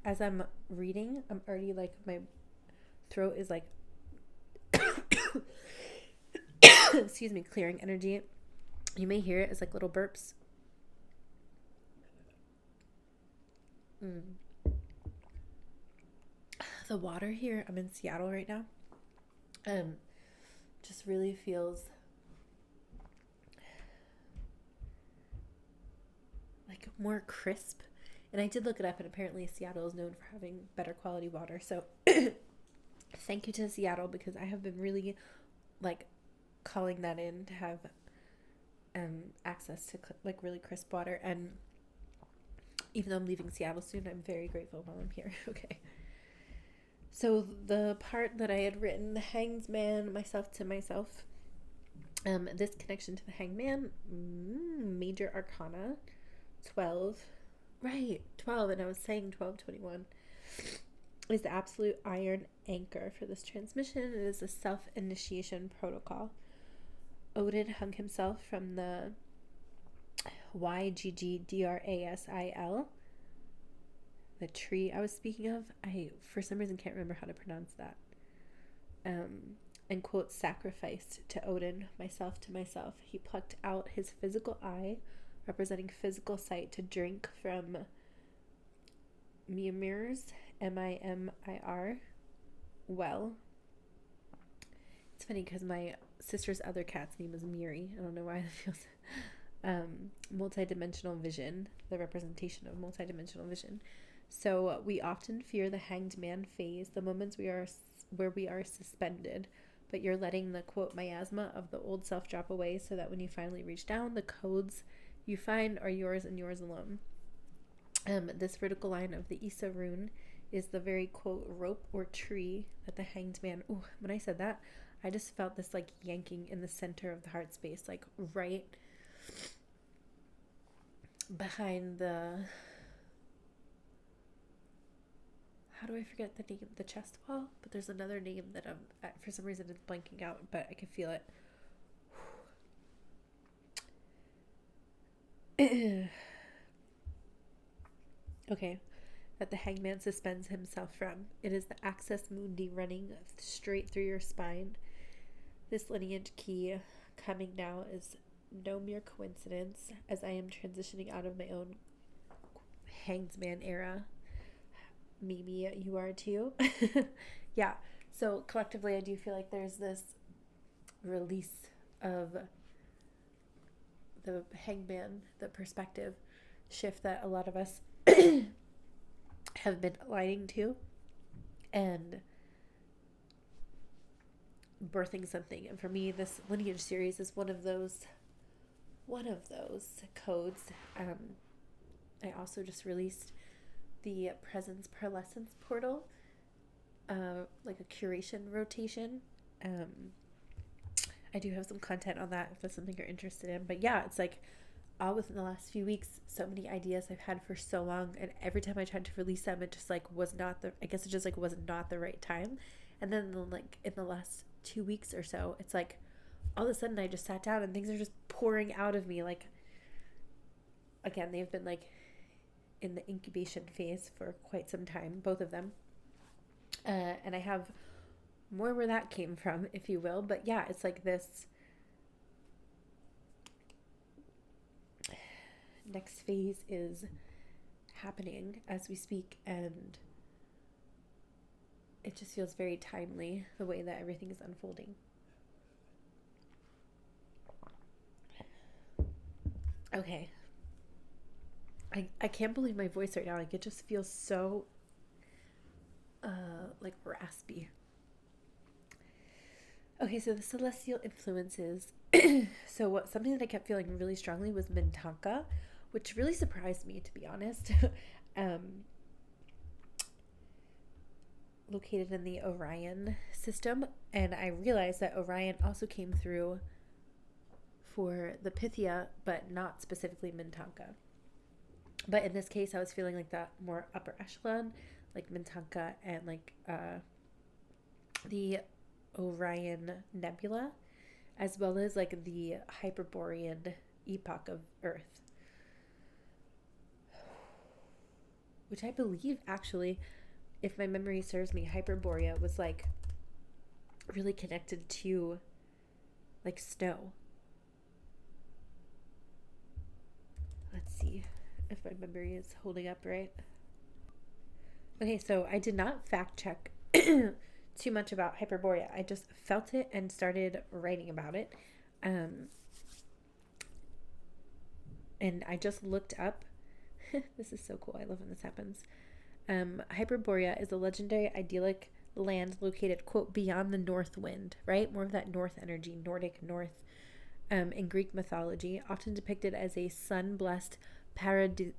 As I'm reading, I'm already like, my throat is like, excuse me, clearing energy. You may hear it as like little burps. The water here, I'm in Seattle right now, just really feels like more crisp. And I did look it up, and apparently Seattle is known for having better quality water. So thank you to Seattle, because I have been really like calling that in to have access to like really crisp water. And even though I'm leaving Seattle soon, I'm very grateful while I'm here. Okay. So the part that I had written, the Hanged Man, myself to myself, this connection to the Hanged Man, major arcana, 12, right, 12, and I was saying 1221, is the absolute iron anchor for this transmission. It is a self-initiation protocol. Odin hung himself from the YGGDRASIL, the tree I was speaking of. I, for some reason, can't remember how to pronounce that. And quote, sacrificed to Odin, myself to myself. He plucked out his physical eye, representing physical sight, to drink from Mimir's, M-I-M-I-R, well. It's funny because my sister's other cat's name is Miri. I don't know why that feels... multidimensional vision, the representation of multidimensional vision. So we often fear the Hanged Man phase, the moments where we are suspended, but you're letting the quote miasma of the old self drop away, so that when you finally reach down, the codes you find are yours and yours alone. This vertical line of the Isa rune is the very quote rope or tree that the Hanged Man, ooh, when I said that, I just felt this like yanking in the center of the heart space, like right behind the how do I forget the name? The chest wall? But there's another name that for some reason it's blanking out, but I can feel it. Okay, that the hangman suspends himself from. It is the access mundi running straight through your spine. This lineage key coming now is no mere coincidence, as I am transitioning out of my own hangsman era. Maybe you are too. Yeah, so collectively I do feel like there's this release of the hangman, the perspective shift that a lot of us have been aligning to and birthing something. And for me, this lineage series is one of those codes. I also just released the Presence Pearlescence portal, like a curation rotation. I do have some content on that if that's something you're interested in. But yeah, it's like all within the last few weeks, so many ideas I've had for so long, and every time I tried to release them, it just like was not the right time. And then like in the last 2 weeks or so, it's like all of a sudden I just sat down and things are just pouring out of me. Like, again, they've been like in the incubation phase for quite some time, both of them. And I have more where that came from, if you will. But yeah, it's like this next phase is happening as we speak, and it just feels very timely the way that everything is unfolding. Okay. I can't believe my voice right now. Like, it just feels so like raspy. Okay, so the celestial influences. So something that I kept feeling really strongly was Mintanka, which really surprised me, to be honest. Located in the Orion system, and I realized that Orion also came through for the Pythia, but not specifically Mintanka. But in this case, I was feeling like that more upper echelon, like Mintanka and like the Orion Nebula, as well as like the Hyperborean epoch of Earth, which I believe actually, if my memory serves me, Hyperborea was like really connected to like snow. Let's see if my memory is holding up right. Okay, so I did not fact check too much about Hyperborea. I just felt it and started writing about it. And I just looked up. This is so cool. I love when this happens. Hyperborea is a legendary idyllic land located, quote, beyond the north wind, right? More of that north energy, Nordic north, in Greek mythology, often depicted as a sun-blessed paradisiacal.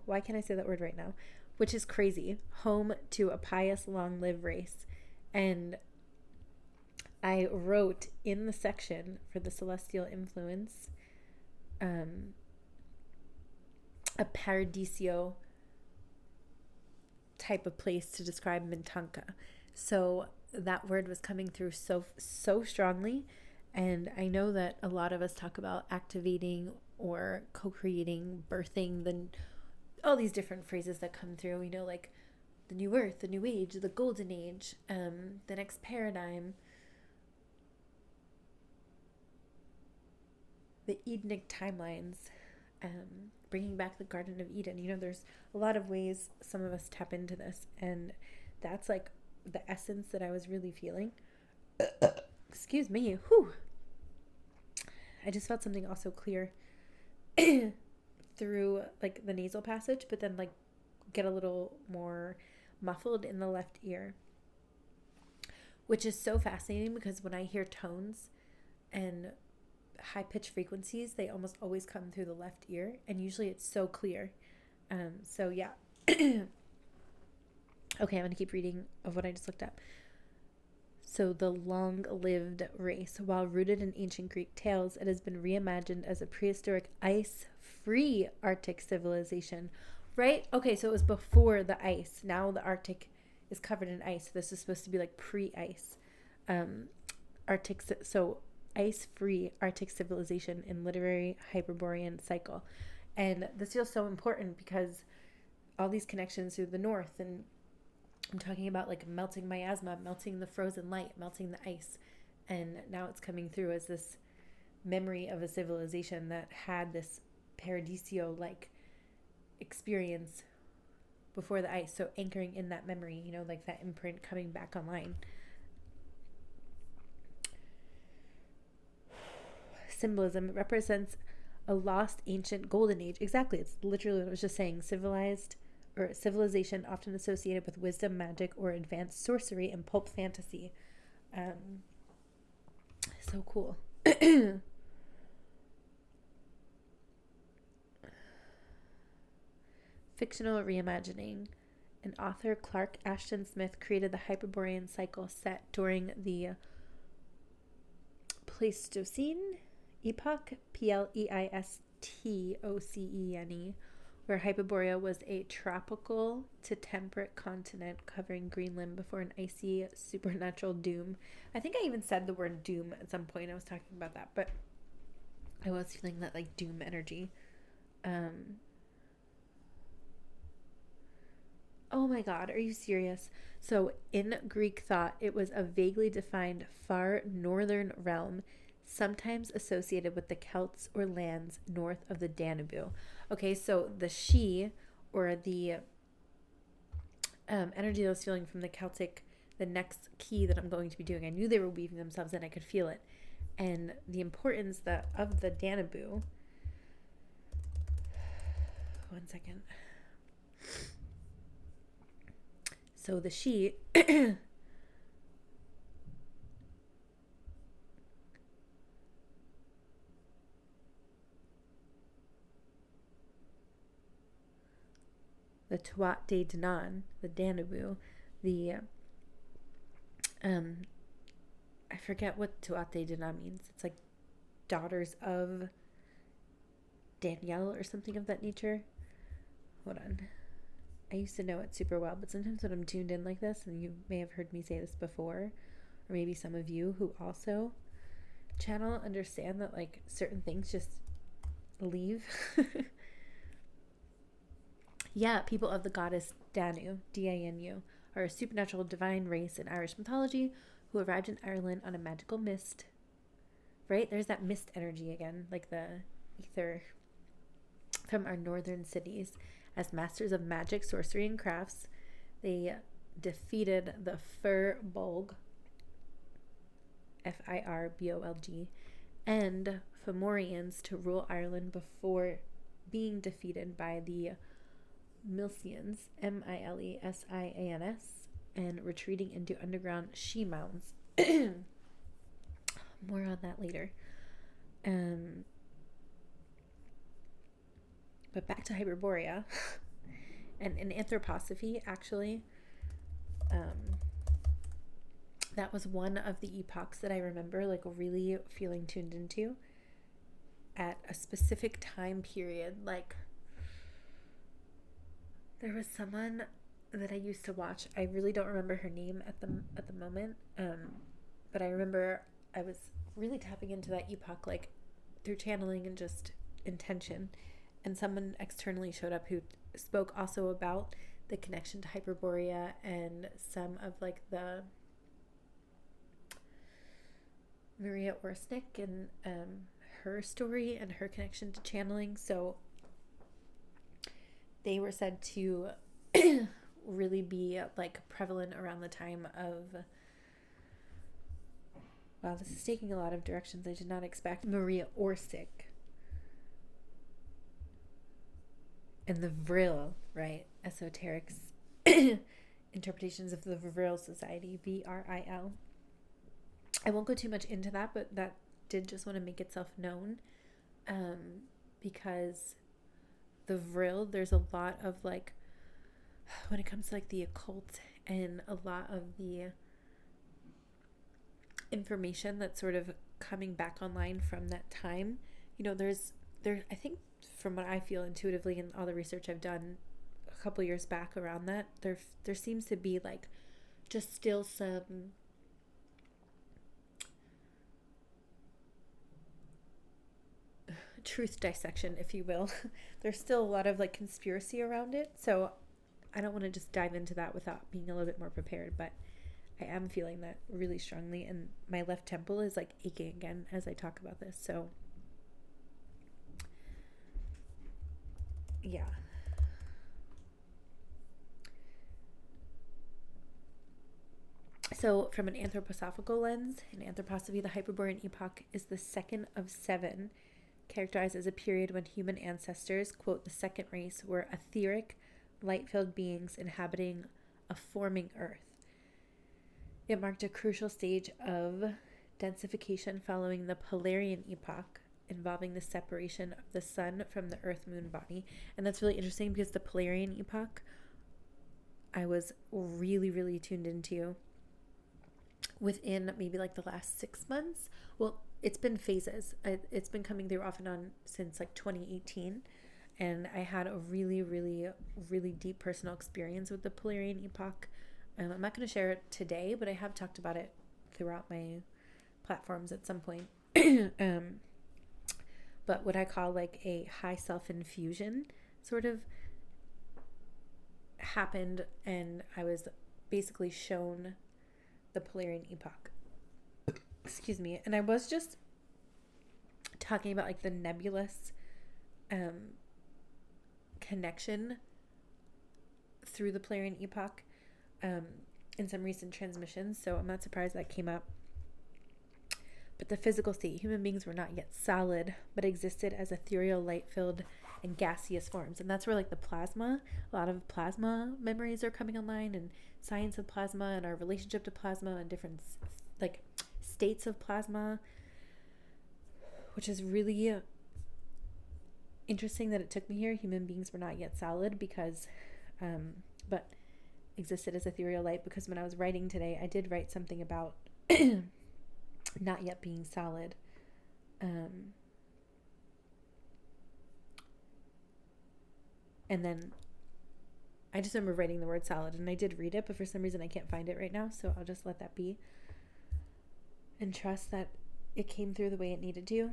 Why can't I say that word right now? Which is crazy. Home to a pious, long-lived race. And I wrote in the section for the celestial influence, a paradisio type of place to describe Mintanka. So that word was coming through so strongly, and I know that a lot of us talk about activating or co-creating, birthing, all these different phrases that come through. We know like the new earth, the new age, the golden age, the next paradigm, the Edenic timelines, bringing back the Garden of Eden. You know, there's a lot of ways some of us tap into this, and that's like the essence that I was really feeling. Excuse me. Whew. I just felt something also clear through like the nasal passage, but then like get a little more muffled in the left ear, which is so fascinating because when I hear tones and high-pitched frequencies, they almost always come through the left ear, and usually it's so clear. So yeah. Okay, I'm going to keep reading of what I just looked up. So the long-lived race, while rooted in ancient Greek tales, it has been reimagined as a prehistoric ice-free Arctic civilization right? Okay, so it was before the ice. Now the Arctic is covered in ice. This is supposed to be like pre-ice. Arctic, so ice-free Arctic civilization in literary Hyperborean cycle. And this feels so important because all these connections to the north, and I'm talking about like melting miasma, melting the frozen light, melting the ice. And now it's coming through as this memory of a civilization that had this paradisio-like experience before the ice. So anchoring in that memory, you know, like that imprint coming back online. Symbolism represents a lost ancient golden age. Exactly. It's literally what I was just saying. Civilization often associated with wisdom, magic, or advanced sorcery and pulp fantasy. So cool. Fictional reimagining. An author, Clark Ashton Smith, created the Hyperborean cycle set during the Pleistocene epoch, Pleistocene, where Hyperborea was a tropical to temperate continent covering Greenland before an icy supernatural doom. I think I even said the word doom at some point. I was talking about that, but I was feeling that like doom energy. Oh my God, are you serious? So in Greek thought, it was a vaguely defined far northern realm, sometimes associated with the Celts or lands north of the Danube. Okay, so the she, or the energy I was feeling from the Celtic, the next key that I'm going to be doing, I knew they were weaving themselves in, I could feel it. And the importance of the Danube. One second. So the she the Tuat de Danann, the Danube, the I forget what Tuat de Danann means. It's like daughters of Danielle or something of that nature. Hold on. I used to know it super well, but sometimes when I'm tuned in like this, and you may have heard me say this before, or maybe some of you who also channel understand that like certain things just leave. Yeah, people of the goddess Danu, D-A-N-U, are a supernatural divine race in Irish mythology who arrived in Ireland on a magical mist. Right? There's that mist energy again, like the ether from our northern cities. As masters of magic, sorcery, and crafts, they defeated the Firbolg, F-I-R-B-O-L-G, and Fomorians to rule Ireland before being defeated by the Milesians, M-I-L-E-S-I-A-N-S, and retreating into underground she mounds. More on that later. But back to Hyperborea and an anthroposophy, actually. That was one of the epochs that I remember like really feeling tuned into at a specific time period. Like there was someone that I used to watch. I really don't remember her name at the moment. But I remember I was really tapping into that epoch like through channeling and just intention. And someone externally showed up who spoke also about the connection to Hyperborea and some of like the Maria Orsnick and her story and her connection to channeling. So they were said to really be like prevalent around the time of, wow, this is taking a lot of directions I did not expect. Maria Orsic. And the Vril, right? Esoterics interpretations of the Vril Society, V-R-I-L. I won't go too much into that, but that did just want to make itself known, because the Vril, there's a lot of like, when it comes to like the occult and a lot of the information that's sort of coming back online from that time, you know, there I think from what I feel intuitively and all the research I've done couple years back around that, there seems to be like just still some truth dissection, if you will. There's still a lot of like conspiracy around it, so I don't want to just dive into that without being a little bit more prepared, but I am feeling that really strongly, and my left temple is like aching again as I talk about this. So yeah. So from an anthroposophical lens, in anthroposophy, the Hyperborean epoch is the second of 7, characterized as a period when human ancestors, quote, the second race, were etheric, light-filled beings inhabiting a forming earth. It marked a crucial stage of densification following the Polarian epoch, involving the separation of the sun from the earth-moon body. And that's really interesting because the Polarian epoch I was really, really tuned into within maybe like the last 6 months. Well, it's been phases. It's been coming through off and on since like 2018. And I had a really, really, really deep personal experience with the Polarian epoch. I'm not going to share it today, but I have talked about it throughout my platforms at some point. But what I call like a high self-infusion sort of happened, and I was basically shown the Polarian epoch. Excuse me. And I was just talking about like the nebulous connection through the Polarian epoch in some recent transmissions, so I'm not surprised that came up. But the physical state, human beings were not yet solid, but existed as ethereal, light-filled, and gaseous forms. And that's where like the plasma, a lot of plasma memories are coming online, and science of plasma and our relationship to plasma and different like states of plasma, which is really interesting that it took me here. Human beings were not yet solid because, but existed as ethereal light, because when I was writing today, I did write something about not yet being solid. And then I just remember writing the word solid, and I did read it, but for some reason I can't find it right now, so I'll just let that be and trust that it came through the way it needed to.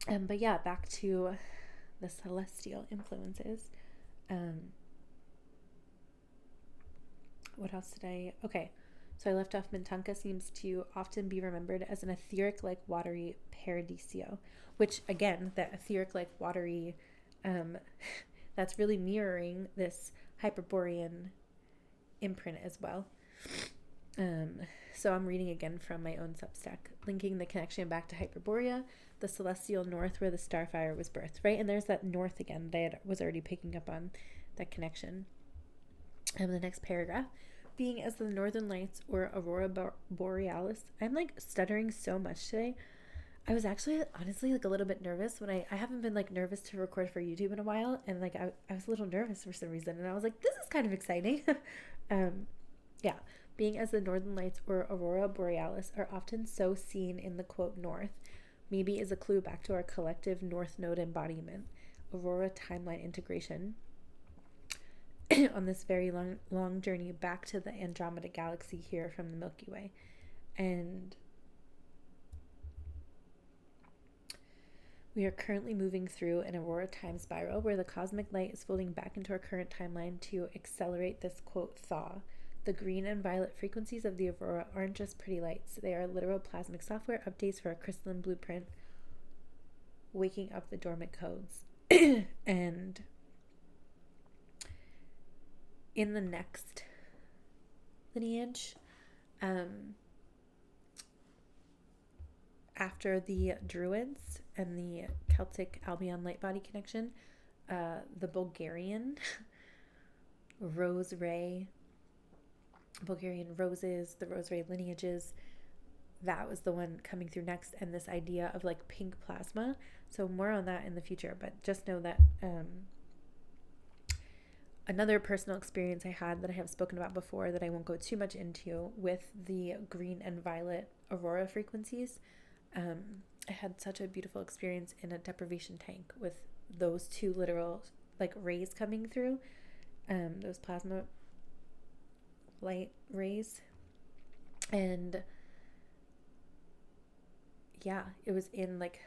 But yeah, back to the celestial influences. What else did I... Okay, so I left off Mintanka seems to often be remembered as an etheric, like watery paradiso, which again, that etheric, like watery, that's really mirroring this Hyperborean imprint as well. So I'm reading again from my own Substack, linking the connection back to Hyperborea, the celestial north where the starfire was birthed, right? And there's that north again that I was already picking up on, that connection. And the next paragraph, being as the northern lights or aurora borealis. I'm like stuttering so much today. I was actually honestly like a little bit nervous when I haven't been like nervous to record for YouTube in a while, and like I was a little nervous for some reason, and I was like, this is kind of exciting. Yeah, being as the northern lights or aurora borealis are often so seen in the quote north, maybe is a clue back to our collective north node embodiment, aurora timeline integration on this very long journey back to the Andromeda galaxy here from the Milky Way. And we are currently moving through an aurora time spiral where the cosmic light is folding back into our current timeline to accelerate this quote thaw. The green and violet frequencies of the aurora aren't just pretty lights. They are literal plasmic software updates for a crystalline blueprint, waking up the dormant codes. And in the next lineage, after the Druids and the Celtic Albion light body connection, the Bulgarian Bulgarian roses, the rose ray lineages, that was the one coming through next, and this idea of like pink plasma. So more on that in the future, but just know that another personal experience I had that I have spoken about before that I won't go too much into with the green and violet aurora frequencies. I had such a beautiful experience in a deprivation tank with those two literal like rays coming through, those plasma light rays. And yeah, it was in like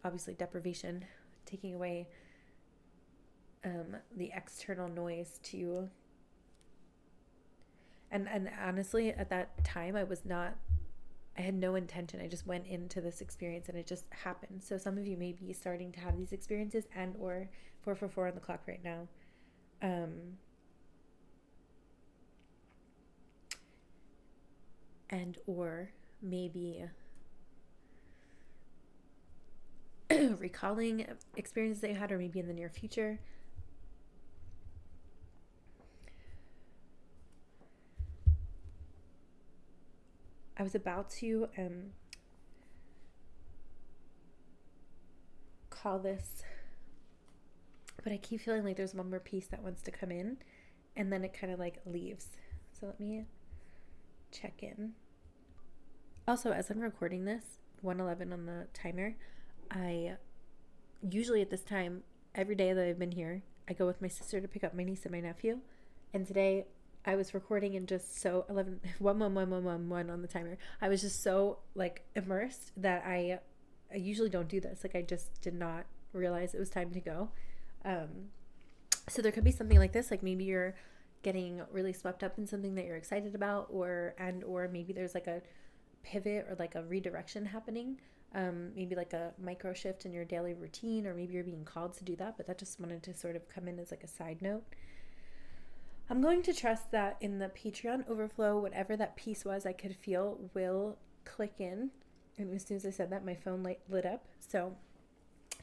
obviously deprivation, taking away the external noise to, and honestly at that time I had no intention. I just went into this experience and it just happened. So some of you may be starting to have these experiences, and or 444 on the clock right now. And or maybe recalling experiences that you had, or maybe in the near future. I was about to call this, but I keep feeling like there's one more piece that wants to come in, and then it kind of like leaves. So let me check in. Also, as I'm recording this, 1:11 on the timer, I usually at this time, every day that I've been here, I go with my sister to pick up my niece and my nephew. And today I was recording and just so 1:11 on the timer. I was just so like immersed that I usually don't do this. Like I just did not realize it was time to go. So there could be something like this. Like maybe you're getting really swept up in something that you're excited about, or maybe there's like a pivot or like a redirection happening. Maybe like a micro shift in your daily routine, or maybe you're being called to do that, but that just wanted to sort of come in as like a side note. I'm going to trust that in the Patreon overflow, whatever that piece was I could feel will click in. And as soon as I said that, my phone light lit up. So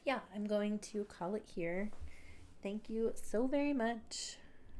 yeah, I'm going to call it here. Thank you so very much.